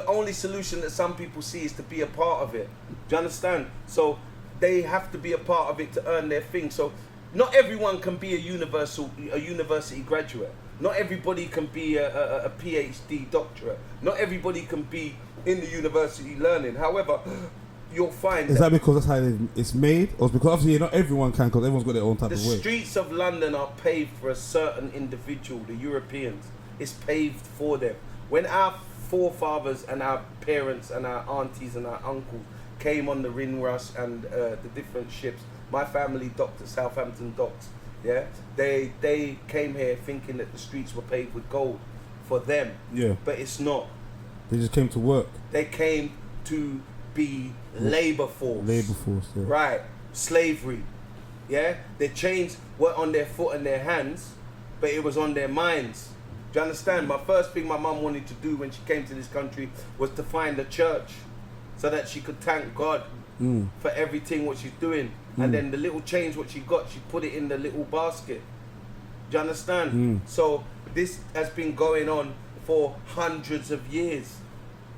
only solution that some people see is to be a part of it. Do you understand? So they have to be a part of it to earn their thing. So not everyone can be a university graduate. Not everybody can be a PhD doctorate. Not everybody can be in the university learning. However, you'll find...
Is that because that's how it's made? Or because obviously not everyone can, because everyone's got their own type of way?
The streets of London are paved for a certain individual, the Europeans. It's paved for them. When our forefathers and our parents and our aunties and our uncles came on the Rinrush and the different ships, my family docked at Southampton docks. Yeah, they came here thinking that the streets were paved with gold for them.
Yeah,
but it's not.
They just came to work.
They came to be labor force.
Labor force, yeah.
Right, slavery. Yeah, their chains were on their foot and their hands, but it was on their minds. Do you understand? My first thing my mum wanted to do when she came to this country was to find a church so that she could thank God for everything what she's doing. And then the little change what she got, she put it in the little basket. Do you understand? So this has been going on for hundreds of years.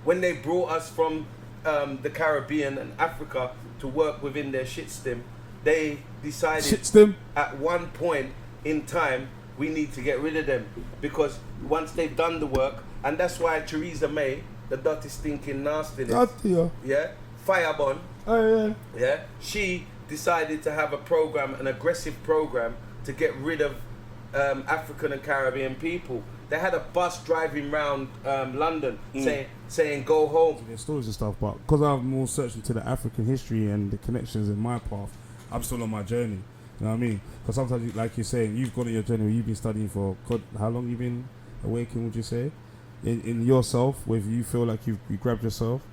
When they brought us from the Caribbean and Africa to work within their shit stem, they decided at one point in time we need to get rid of them, because once they've done the work, and that's why Theresa May, the dirty stinking nastiness, Firebon, she decided to have a program, an aggressive program to get rid of African and Caribbean people. They had a bus driving around London saying go home.
There's stories and stuff, but because I'm more searching to the African history and the connections in my path, I'm still on my journey. You know what I mean? Because sometimes, like you're saying, you've gone on your journey. You've been studying for how long? You've been awakened? Would you say in yourself, where you feel like you grabbed yourself?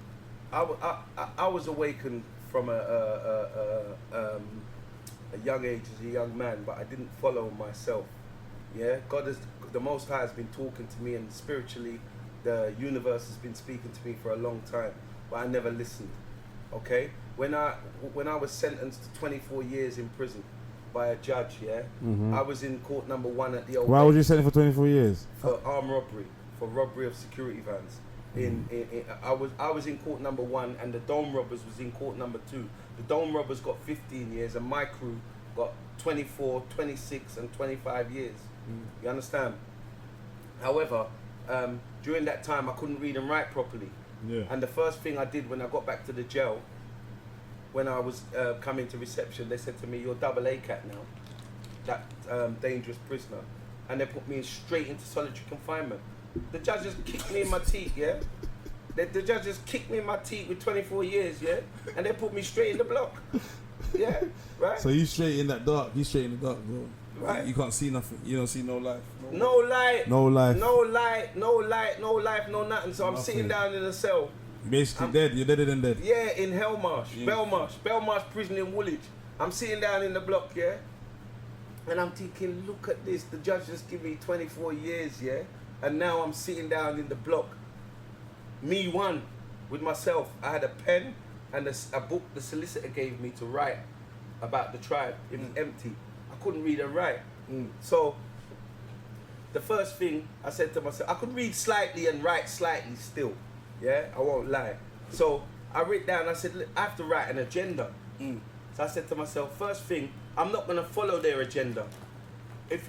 I was awakened from a young age as a young man, but I didn't follow myself. Yeah, the Most High has been talking to me, and spiritually, the universe has been speaking to me for a long time, but I never listened. Okay, when I was sentenced to 24 years in prison by a judge, I was in court number 1 at the old.
Why was you sentenced for 24 years?
For armed robbery, for robbery of security vans. I was in court number 1, and the Dome Robbers was in court number 2. The Dome Robbers got 15 years, and my crew got 24, 26, and 25 years. You understand? However, during that time, I couldn't read and write properly.
Yeah.
And the first thing I did when I got back to the jail, when I was coming to reception, they said to me, "You're double A cat now, that dangerous prisoner," and they put me straight into solitary confinement. The judge just kicked me in my teeth, yeah. the judge just kicked me in my teeth with 24 years, yeah, and they put me straight in the block. Yeah, right.
So you straight in that dark. You straight in the dark, bro.
Right.
You can't see nothing. You don't see no life.
No light.
No life.
No light. No light. No life. No nothing. So I'm sitting down in a cell.
Basically dead. You're deader than dead.
Yeah, in Hellmarsh, Belmarsh prison in Woolwich. I'm sitting down in the block, yeah, and I'm thinking, look at this. The judge just gave me 24 years, yeah, and now I'm sitting down in the block. Me one with myself. I had a pen and a book the solicitor gave me to write about the tribe. It was empty. I couldn't read and write. So the first thing I said to myself, I could read slightly and write slightly still. Yeah, I won't lie. So I wrote down, I said, I have to write an agenda. So I said to myself, first thing, I'm not gonna follow their agenda.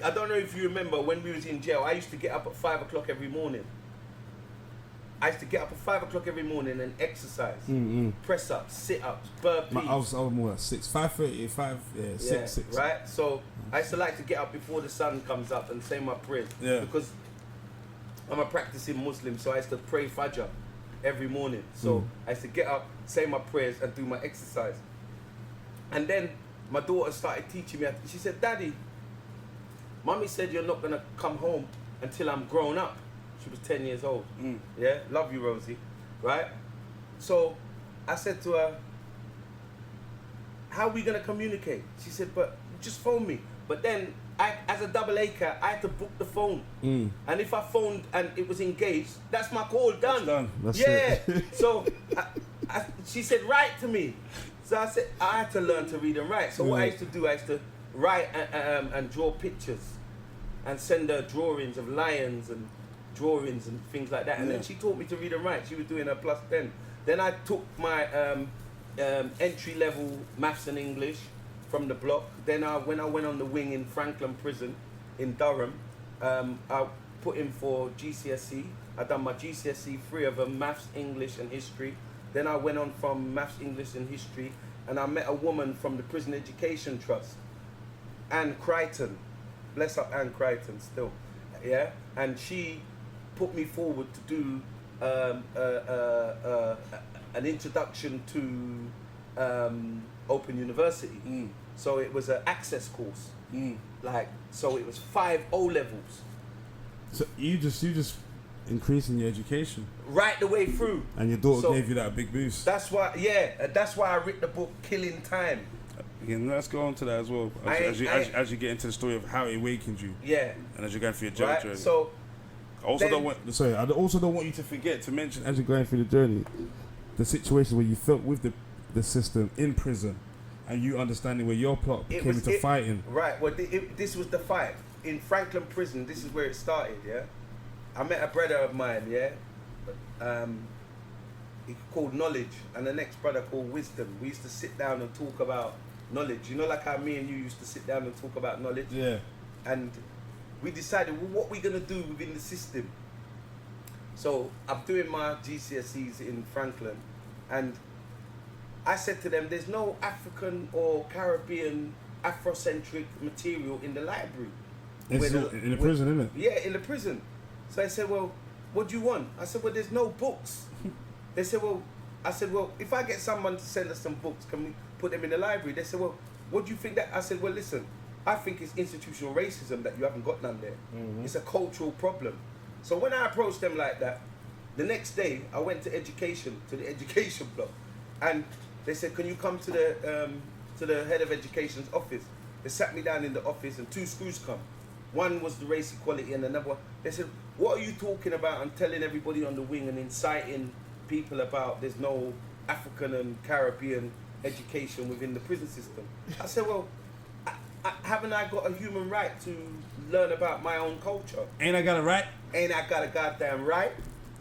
I don't know if you remember when we was in jail, I used to get up at 5 o'clock every morning. I used to get up at 5 o'clock every morning and exercise. Press ups, sit ups, burpees.
I was more like 6, 5:30, 5, yeah, 6, 6.
Right? So I used to like to get up before the sun comes up and say my prayers.
Yeah.
Because I'm a practicing Muslim, so I used to pray Fajr every morning. So I used to get up, say my prayers and do my exercise. And then my daughter started teaching me. She said, Daddy, Mommy said you're not going to come home until I'm grown up. She was 10 years old. Yeah, love you, Rosie. Right? So I said to her, how are we going to communicate? She said, but just phone me. But then, as a double acre, I had to book the phone. And if I phoned and it was engaged, that's my call done.
It's done. That's
yeah.
it.
So she said, write to me. So I said, I had to learn to read and write. So what I used to do, I used to write and draw pictures and send her drawings of lions and drawings and things like that. And then she taught me to read and write. She was doing her +10. Then I took my entry-level maths and English from the block. Then when I went on the wing in Franklin Prison in Durham, I put in for GCSE. I done my GCSE, 3 of them, maths, English and history. Then I went on from maths, English and history, and I met a woman from the Prison Education Trust, Anne Crichton. Bless up Anne Crichton still. Yeah? And she put me forward to do an introduction to Open University. So it was an access course. So it was 5 O levels.
So you just increasing your education
right the way through.
And your daughter gave you that big boost.
That's why, that's why I wrote the book Killing Time.
Again, let's go on to that as well. As you get into the story of how it awakened you.
Yeah.
And as you're going through your journey.
Right? So
I also don't want you to forget to mention, as you're going through the journey, the situation where you felt with the system in prison and you understanding where your plot came into fighting.
Right, well this was the fight. In Franklin Prison, this is where it started, yeah? I met a brother of mine, yeah? He called Knowledge, and the next brother called Wisdom. We used to sit down and talk about knowledge. You know, like how me and you used to sit down and talk about knowledge? Yeah. And we decided, well, what we're going to do within the system. So I'm doing my GCSEs in Franklin, and I said to them, there's no African or Caribbean Afrocentric material in the library.
In the prison, isn't it?
Yeah, in the prison. So I said, well, what do you want? I said, well, there's no books. They said, well, I said, well, if I get someone to send us some books, can we put them in the library? They said, well, what do you think that? I said, well, listen, I think it's institutional racism that you haven't got none there. It's a cultural problem. So when I approached them like that, the next day I went to the education block, and they said, can you come to the head of education's office? They sat me down in the office, and 2 screws come. One was the race equality, and another one. They said, what are you talking about and telling everybody on the wing and inciting people about there's no African and Caribbean education within the prison system? I said, well, haven't I got a human right to learn about my own culture?
Ain't I got a right?
Ain't I got a goddamn right?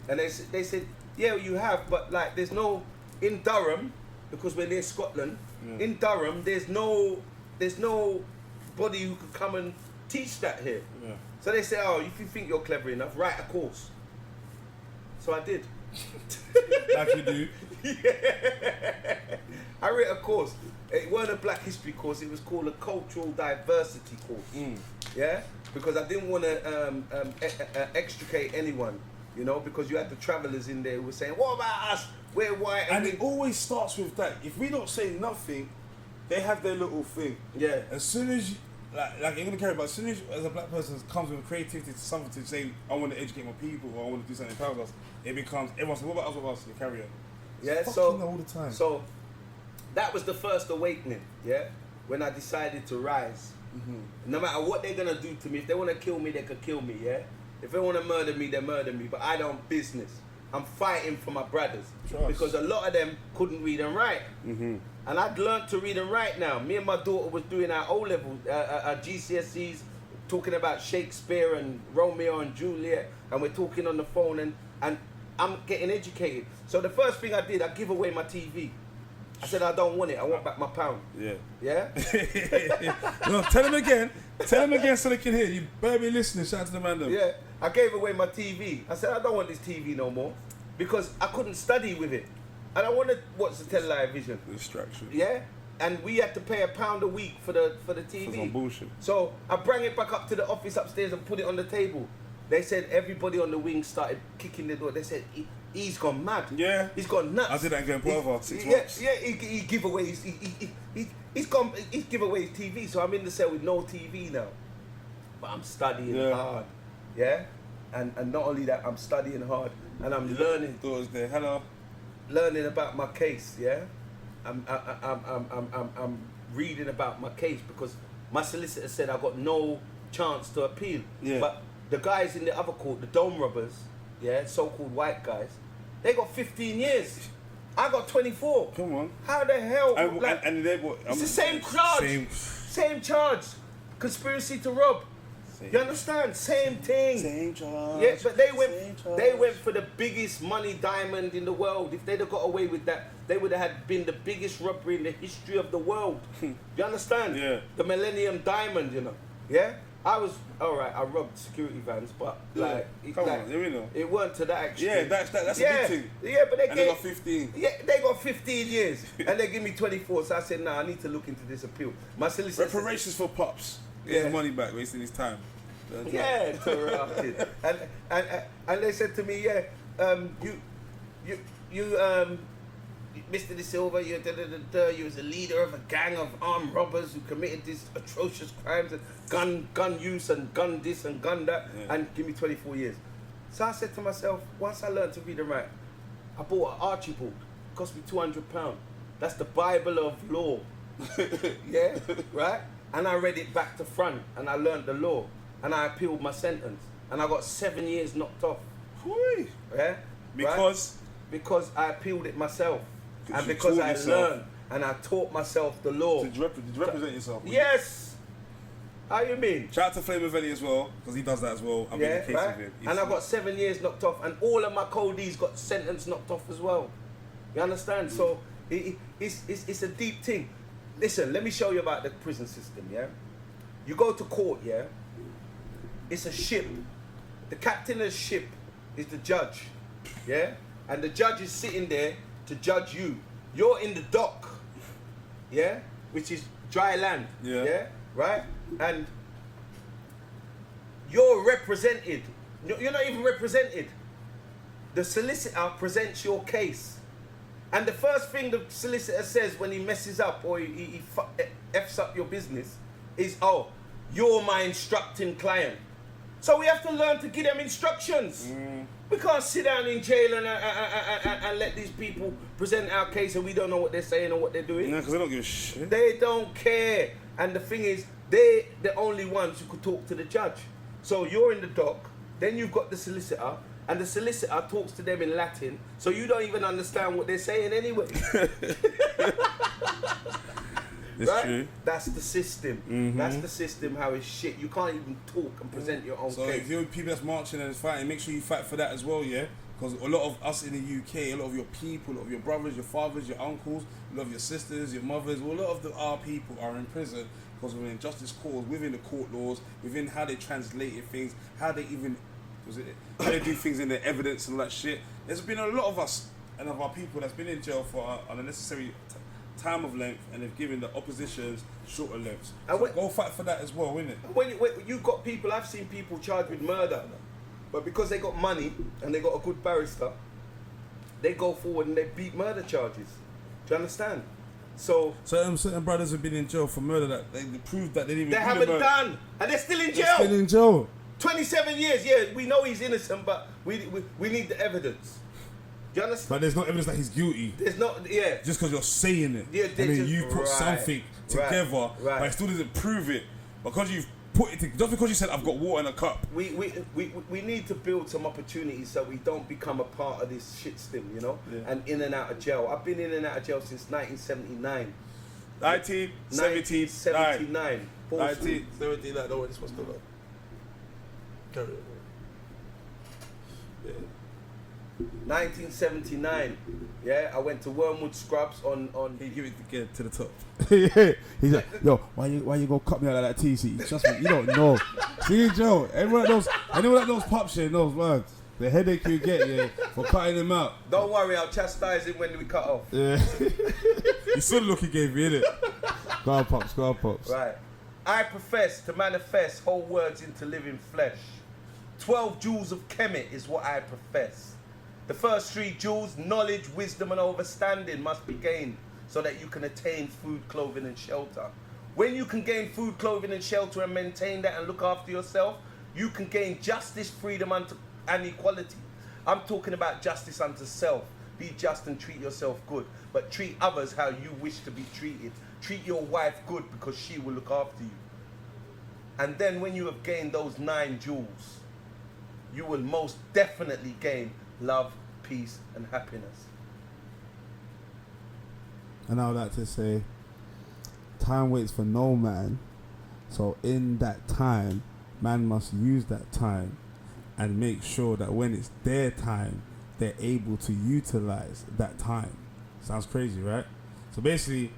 And they said, yeah, you have, but like there's no, in Durham, because we're near Scotland, in Durham, there's no body who could come and teach that here. Yeah. So they say, oh, if you think you're clever enough, write a course. So I did.
Like you do.
Yeah. I wrote a course. It wasn't a Black History course. It was called a Cultural Diversity course. Yeah, because I didn't want to extricate anyone You know, because you had the travellers in there who were saying, "What about us? We're white."
And it always starts with that. If we don't say nothing, they have their little thing.
Yeah.
As soon as you, like you're gonna care about. As soon as a black person comes with creativity to something to say, I want to educate my people or I want to do something proud of us, it becomes everyone says, "What about us? What about us?" You carry on.
Yeah.
So all the time.
So that was the first awakening. Yeah. When I decided to rise. No matter what they're gonna do to me, if they want to kill me, they could kill me. Yeah. If they want to murder me, they murder me. But I don't business. I'm fighting for my brothers.
Trust.
Because a lot of them couldn't read and write. And I'd learned to read and write now. Me and my daughter was doing our O-level, our GCSEs, talking about Shakespeare and Romeo and Juliet. And we're talking on the phone and I'm getting educated. So the first thing I did, I give away my TV. I said, I don't want it. I want back my pound.
Yeah.
Yeah?
No, tell them again. Tell them again so they can hear. You better be listening. Shout out to the man.
Yeah. I gave away my TV. I said, I don't want this TV no more. Because I couldn't study with it. And I wanted to watch the television.
Distraction.
Yeah? And we had to pay £1 a week for the TV.
For some bullshit.
So I brought it back up to the office upstairs and put it on the table. They said everybody on the wing started kicking the door. They said, he's gone mad.
Yeah.
He's gone nuts.
I did that in Game Over 6
Yeah,
months.
yeah, he give away his, he's give away his TV. So I'm in the cell with no TV now. But I'm studying hard. Yeah? And not only that, I'm studying hard and I'm learning.
Doors there. Hello.
Learning about my case, yeah? I'm reading about my case because my solicitor said I got no chance to appeal.
Yeah.
But the guys in the other court, the dome robbers, yeah, so-called white guys, they got 15 years. I got 24.
Come on.
How the hell?
And they what?
It's the same charge. Same charge. Conspiracy to rob. You understand? Same thing.
Same charge.
Yeah, but they went for the biggest money diamond in the world. If they'd have got away with that, they would have had been the biggest robbery in the history of the world. You understand?
Yeah.
The Millennium Diamond, you know. Yeah? I was alright, I robbed security vans, but like it weren't to that extent.
Yeah, that's a big thing.
Yeah, but they
got 15.
Yeah, they got 15 years. And they give me 24. So I said, nah, I need to look into this appeal. My solicitor
reparations for Pops. Get his money back, wasting his time.
Yeah, interrupted. and they said to me, you Mr. De Silva, you was a leader of a gang of armed robbers who committed these atrocious crimes and gun use and gun this and gun that, and give me 24 years. So I said to myself, once I learned to read and write, I bought an Archibald. It cost me £200. That's the Bible of law. Yeah, right? And I read it back to front, and I learned the law, and I appealed my sentence, and I got 7 years knocked off.
Whee.
Yeah,
because
I appealed it myself, and because I learned and I taught myself the law.
Did you represent yourself?
Yes. How you mean?
Shout out to Flame Valley as well, because he does that as well. I've been in the case with him.
And I got 7 years knocked off, and all of my codees got sentence knocked off as well. You understand? So it's a deep thing. Listen, let me show you about the prison system, yeah? You go to court, yeah? It's a ship. The captain of the ship is the judge, yeah? And the judge is sitting there to judge you. You're in the dock, yeah? Which is dry land, yeah? Right? And you're represented. You're not even represented. The solicitor presents your case. And the first thing the solicitor says when he messes up or he F's up your business is, oh, you're my instructing client. So we have to learn to give them instructions. We can't sit down in jail and let these people present our case and we don't know what they're saying or what they're doing.
No, because they don't give a shit.
They don't care. And the thing is, they're the only ones who could talk to the judge. So you're in the dock, then you've got the solicitor, and the solicitor talks to them in Latin, so you don't even understand what they're saying anyway.
It's right? True.
That's the system. That's the system, how it's shit. You can't even talk and present your own case.
So if you're people that's marching and fighting, make sure you fight for that as well, yeah? Because a lot of us in the UK, a lot of your people, a lot of your brothers, your fathers, your uncles, a lot of your sisters, your mothers, a lot of our people are in prison because of an injustice cause within the court laws, within how they translated things, how they even, how they do things in their evidence and all that shit. There's been a lot of us and of our people that's been in jail for an unnecessary time of length, and they've given the oppositions shorter lengths. So go fight for that as well, innit?
When you got people, I've seen people charged with murder. But because they got money and they got a good barrister, they go forward and they beat murder charges. Do you understand? So
certain brothers have been in jail for murder that they proved that they didn't even
they haven't done, and they're still in jail.
They're still in jail.
27 years. Yeah, we know he's innocent, but we need the evidence. Do you understand?
But there's no evidence that he's guilty.
There's not. Yeah.
Just because you're saying it,
Yeah,
and then
just,
you put something together, but it still doesn't prove it because you've put it. Just because you said I've got water in a cup.
We need to build some opportunities so we don't become a part of this shit stim, you know, and in and out of jail. I've been in and out of jail since 1979.
1979.
1979. No, this was still on. Carry on. Yeah.
1979. Yeah, I went to Wormwood Scrubs on.
He give it to the top. Yeah. He's like, yo, why you gonna cut me out of that TC? Trust me, you don't know. See, Joe, anyone that knows pop shit knows words. The headache you get, for cutting him out.
Don't worry, I'll chastise him when we cut off.
Yeah. You saw the look he gave me, innit? Go on, pops.
Right. I profess to manifest whole words into living flesh. 12 jewels of Kemet is what I profess. The first 3 jewels, knowledge, wisdom, and understanding, must be gained so that you can attain food, clothing, and shelter. When you can gain food, clothing, and shelter and maintain that and look after yourself, you can gain justice, freedom, and equality. I'm talking about justice unto self. Be just and treat yourself good, but treat others how you wish to be treated. Treat your wife good because she will look after you. And then when you have gained those 9 jewels, you will most definitely gain love, peace, and happiness.
And I would like to say, time waits for no man. So in that time, man must use that time and make sure that when it's their time, they're able to utilize that time. Sounds crazy, right? So basically,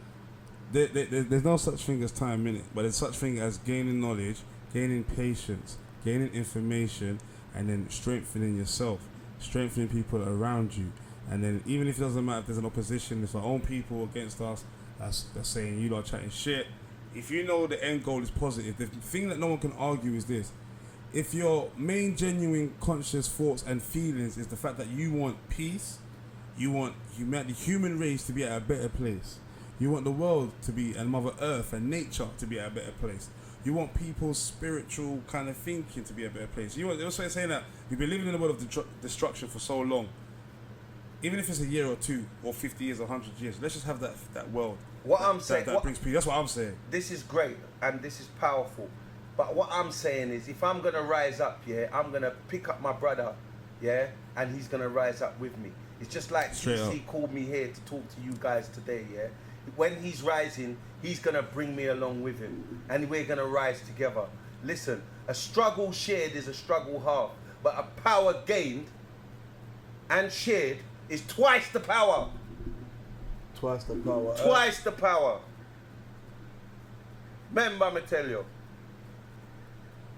there's no such thing as time in it, but there's such thing as gaining knowledge, gaining patience, gaining information, and then strengthening yourself, strengthening people around you. And then even if it doesn't matter if there's an opposition, if our own people against us, that's saying you lot chatting shit. If you know the end goal is positive, the thing that no one can argue is this. If your main genuine conscious thoughts and feelings is the fact that you want peace, you want humanity, the human race to be at a better place, you want the world to be, and Mother Earth and nature to be at a better place, you want people's spiritual kind of thinking to be a better place. You want, they also saying that we've been living in a world of destruction for so long. Even if it's a year or 2 or 50 years or 100 years, let's just have that world.
What I'm saying,
that brings peace. That's what I'm saying.
This is great and this is powerful. But what I'm saying is, if I'm gonna rise up, I'm gonna pick up my brother, and he's gonna rise up with me. It's just like TC called me here to talk to you guys today, When he's rising, he's gonna bring me along with him, and we're gonna rise together. Listen, a struggle shared is a struggle half, but a power gained and shared is twice the power.
Twice the power.
Twice the power. Remember, I'ma tell you.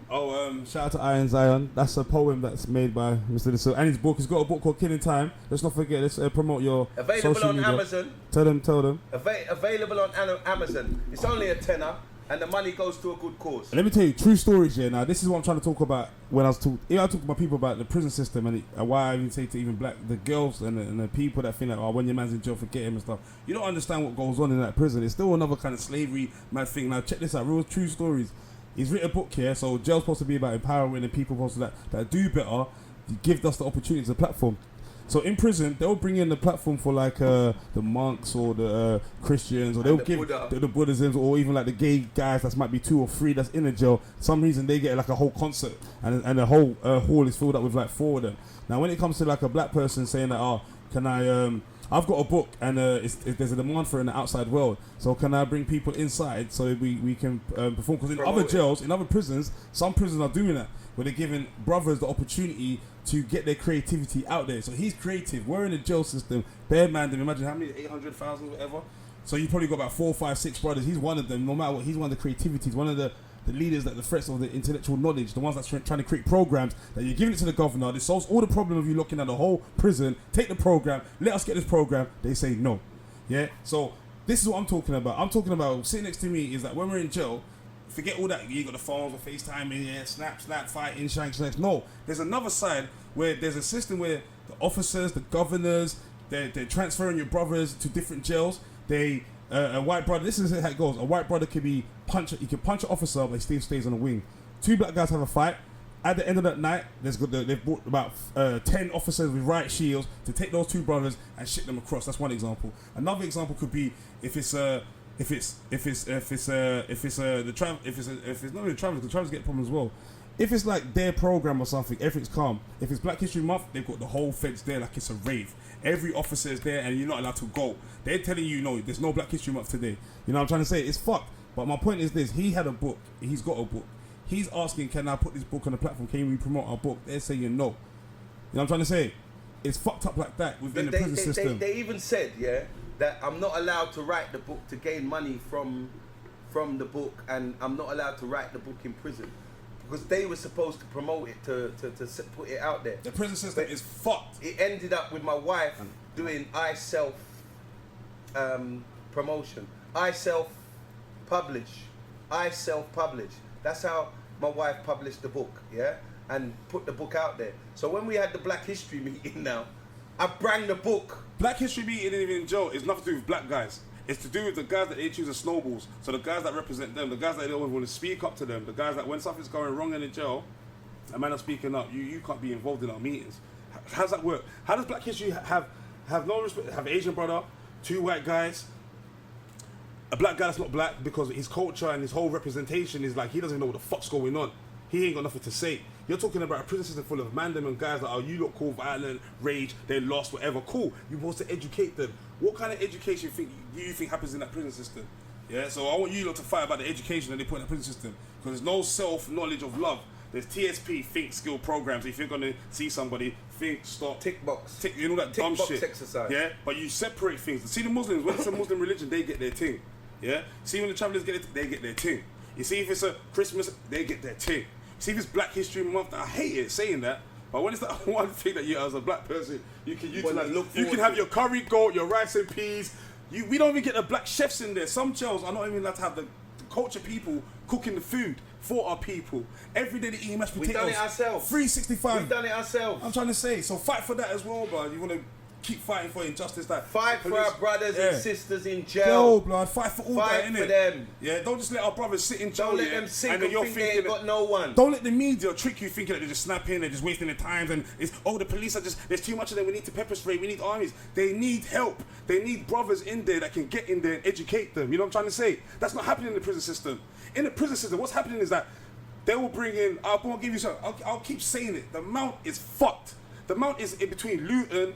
Shout out to Iron Zion. That's a poem that's made by Mr. Lissil. And his book, he's got a book called Killing Time. Let's not forget, let's promote your
available
social
on
media.
Amazon.
Tell them.
Available on Amazon. It's only a tenner, and the money goes to a good cause.
Let me tell you, true stories here. Now, this is what I'm trying to talk about when I talk to my people about the prison system and why I even say to even the girls and the people that think like, when your man's in jail, forget him and stuff. You don't understand what goes on in that prison. It's still another kind of slavery mad thing. Now, check this out, real true stories. He's written a book here, so jail's supposed to be about empowering the people supposed to that do better, give us the opportunity, the platform. So in prison, they'll bring in the platform for like the monks or the Christians, or they'll give the Buddhisms, or even like the gay guys that might be 2 or 3 that's in a jail. Some reason they get like a whole concert, and the whole hall is filled up with like 4 of them. Now when it comes to like a black person saying that, can I I've got a book and there's a demand for it in the outside world, so can I bring people inside so we can perform? Because in other jails, in other prisons, some prisons are doing that, where they're giving brothers the opportunity to get their creativity out there. So he's creative. We're in a jail system, bare man. Imagine how many, 800,000, whatever. So you probably got about 4, 5, 6 brothers. He's one of them. No matter what, he's one of the creativities, one of the leaders, that the threats of the intellectual knowledge, the ones that's trying to create programs that you're giving it to the governor. This solves all the problem of you looking at the whole prison. Take the program, let us get this program. They say no. So this is what I'm talking about. I'm talking about, sitting next to me is that when we're in jail, Forget all that. You got the phones or FaceTime in here, snap, fighting, shanks. No, there's another side where there's a system where the officers, the governors, they're transferring your brothers to different jails. A white brother. This is how it goes. A white brother could be he can punch an officer, but he still stays on the wing. 2 black guys have a fight. At the end of that night, they've brought about 10 officers with riot shields to take those 2 brothers and ship them across. That's one example. Another example could be if it's not the travelers, the travelers get problems as well. If it's like their program or something, everything's calm. If it's Black History Month, they've got the whole feds there like it's a rave. Every officer is there and you're not allowed to go. They're telling you, no, there's no Black History Month today. You know what I'm trying to say? It's fucked. But my point is this, he had a book. He's got a book. He's asking, can I put this book on the platform? Can we promote our book? They're saying no. You know what I'm trying to say? It's fucked up like that within the prison system.
They even said, yeah, that I'm not allowed to write the book to gain money from the book, and I'm not allowed to write the book in prison. Because they were supposed to promote it, to put it out there.
The prison system is fucked.
It ended up with my wife doing promotion. I self-publish. That's how my wife published the book, yeah? And put the book out there. So when we had the Black History meeting now, I bring the book.
Black History meeting in jail is nothing to do with black guys. It's to do with the guys that they choose as snowballs. So the guys that represent them, the guys that they don't want to speak up to them, the guys that when something's going wrong in the jail, a man is speaking up, you can't be involved in our meetings. How does that work? How does Black History have no respect? Have an Asian brother, 2 white guys, a black guy that's not black because his culture and his whole representation is like he doesn't know what the fuck's going on. He ain't got nothing to say. You're talking about a prison system full of mandem and guys that are, you look cool, violent, rage, they're lost, whatever. Cool. You're supposed to educate them. What kind of education do you think happens in that prison system? Yeah, so I want you lot to fight about the education that they put in the prison system. Because there's no self-knowledge of love. There's TSP, think, skill programs. If you're going to see somebody, think, stop.
Tick box.
You know that
tick
dumb
box
shit.
Exercise.
Yeah, but you separate things. See the Muslims, when it's a Muslim religion, they get their thing. Yeah? See when the travelers get it, they get their thing. You see if it's a Christmas, they get their thing. See if it's Black History Month, I hate it saying that, but when it's that one thing that you as a black person, you can utilize. You can have your curry goat, your rice and peas. We don't even get the black chefs in there. Some jails are not even allowed to have the culture people cooking the food for our people. Every day they eat mashed potatoes.
We've done it ourselves.
365.
We've done it ourselves.
I'm trying to say, so fight for that as well, bro. You want to keep fighting for injustice, that
fight for our brothers and sisters in jail.
Yo, blood, fight for all
fight
that, innit?
for them.
Yeah, don't just let our brothers sit in jail.
Don't let them sink and think they ain't got no one.
Don't let the media trick you thinking that they're just snapping, they're just wasting their time, and it's, oh, the police are just, there's too much of them, we need to pepper spray, we need armies. They need help. They need brothers in there that can get in there and educate them. You know what I'm trying to say? That's not happening in the prison system. In the prison system, what's happening is that they will bring in, I'll give you some, I'll keep saying it, the Mount is fucked. The Mount is in between Luton,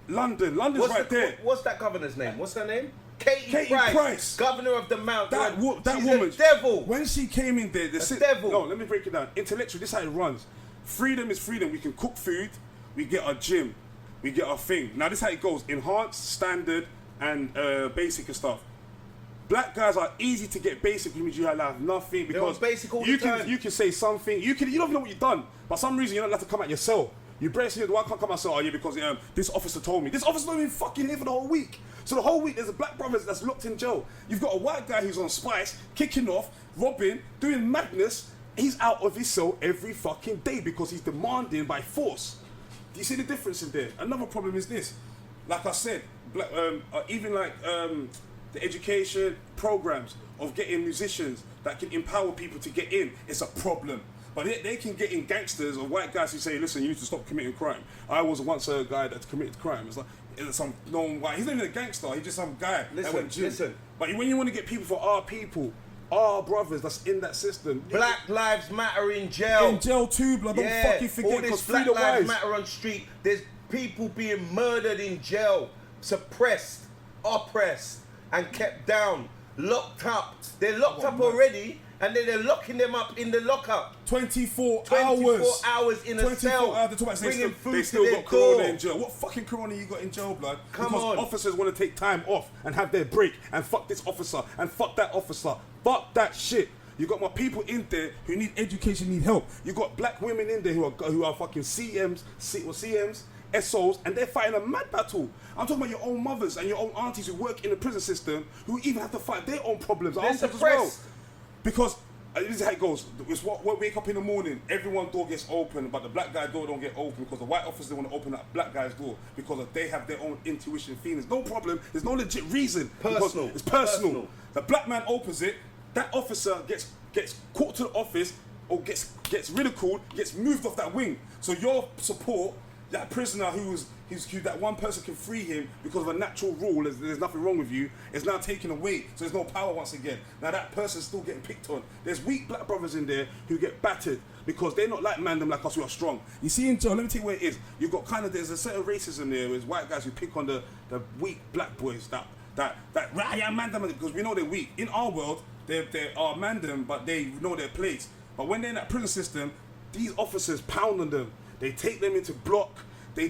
London's right there.
What's that governor's name? What's her name? Katie Price. Governor of the Mount.
That
she's
woman,
a devil.
when she came in there,
devil.
No, let me break it down. Intellectually, this is how it runs. Freedom is freedom. We can cook food, we get our gym, we get our thing. Now this is how it goes. Enhanced, standard, and basic and stuff. Black guys are easy to get basic, which means you have nothing because
basic all
you
the time.
can say something. You don't even know what you've done, but for some reason you're not allowed to come out your cell. You brace here, why can't come outside? Oh yeah, because this officer told me. This officer don't even fucking here for the whole week. So the whole week there's a black brother that's locked in jail. You've got a white guy who's on spice, kicking off, robbing, doing madness. He's out of his cell every fucking day because he's demanding by force. Do you see the difference in there? Another problem is this. Like I said, even like the education programs of getting musicians that can empower people to get in, it's a problem. But they can get in gangsters or white guys who say, listen, you need to stop committing crime. I was once a guy that committed crime. It's like some known white. He's not even a gangster. He's just some guy that went gym.
Listen.
But when you want to get people for our people, our brothers that's in that system.
Black Lives Matter in jail.
In jail too, blood. Don't fucking forget.
All this Black Lives Matter on street. There's people being murdered in jail, suppressed, oppressed, and kept down, locked up. They're locked up already. And then they're locking them up in the lockup.
24
hours in a cell. Bringing food
they still
to
got corona in jail. What fucking corona you got in jail, blood?
Come on.
Officers want to take time off and have their break and fuck this officer and fuck that officer. Fuck that shit. You got my people in there who need education, need help. You got black women in there who are fucking CMs, SOs, and they're fighting a mad battle. I'm talking about your own mothers and your own aunties who work in the prison system who even have to fight their own problems.
They're suppressed.
Because This is how it goes. It's what wake up in the morning, everyone's door gets open, but the black guy's door don't get open because the white officers want to open that black guy's door because they have their own intuition feelings. No problem. There's no legit reason.
Personal.
It's personal. The black man opens it. That officer gets caught to the office or gets ridiculed, gets moved off that wing. So your support, that prisoner who that one person can free him because of a natural rule, there's nothing wrong with you, is now taken away. So there's no power once again. Now that person's still getting picked on. There's weak black brothers in there who get battered because they're not like them like us who are strong. You see in jail, let me tell you where it is. You've got there's a certain racism there with white guys who pick on the weak black boys that yeah, man them because we know they're weak. In our world, they are man them, but they know their place. But when they're in that prison system, these officers pound on them. They take them into block. They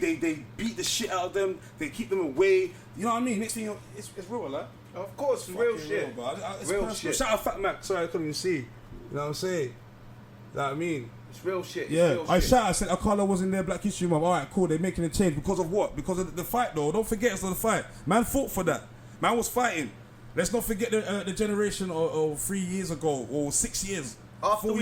beat the shit out of them. They keep them away. You know what I mean? Next thing it's real, like.
Of course, real shit.
Real, it's
real
personal.
shit.
Shout out Fat Mac. Sorry, I couldn't even see. You know what I'm saying? You know what I mean?
It's real shit.
Yeah,
It's real
I
shit.
shout. I said Akala was in there, Black History Month. All right, cool. They're making a change because of what? Because of the fight, though. Don't forget it's the fight. Man fought for that. Man was fighting. Let's not forget the generation of 3 years ago or 6 years.
After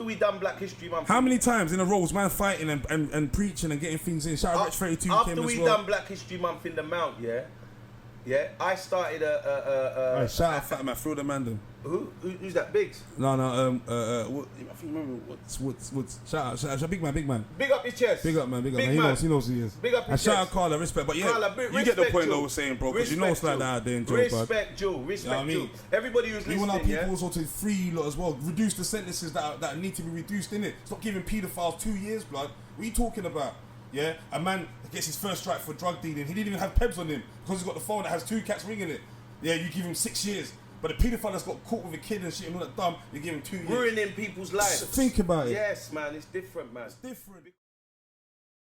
we done Black History Month.
How many times in a row was man fighting and preaching and getting things in? Shout out Rich 32
After
came
we
as well.
done Black History Month in the Mount, yeah, I started
Alright, shout out Fat Man, throw the man them.
who's that? Biggs.
No, I think remember what's shout out, big man.
Big up your chest.
Big up, man.
Big
He
man.
knows who he is.
Big up your
And shout out
chest.
Carla, respect. But yeah,
Carla,
you get the
respect,
point
Joe.
I was saying, bro, because you know it's like that out there in Joe, bud.
Respect, Joe. Respect,
what I mean?
Joe. Everybody who's
We want our
listening,
people
yeah.
also to free you lot as well. Reduce the sentences that need to be reduced, innit? Stop giving paedophiles 2 years, blood. What are you talking about? Yeah, a man gets his first strike for drug dealing. He didn't even have pebs on him because he's got the phone that has 2 cats ringing it. Yeah, you give him 6 years. But the paedophile that's got caught with a kid and shit and all that dumb, you give him 2 years.
Ruining people's lives.
Think about it.
Yes, man. It's different, man.
It's different.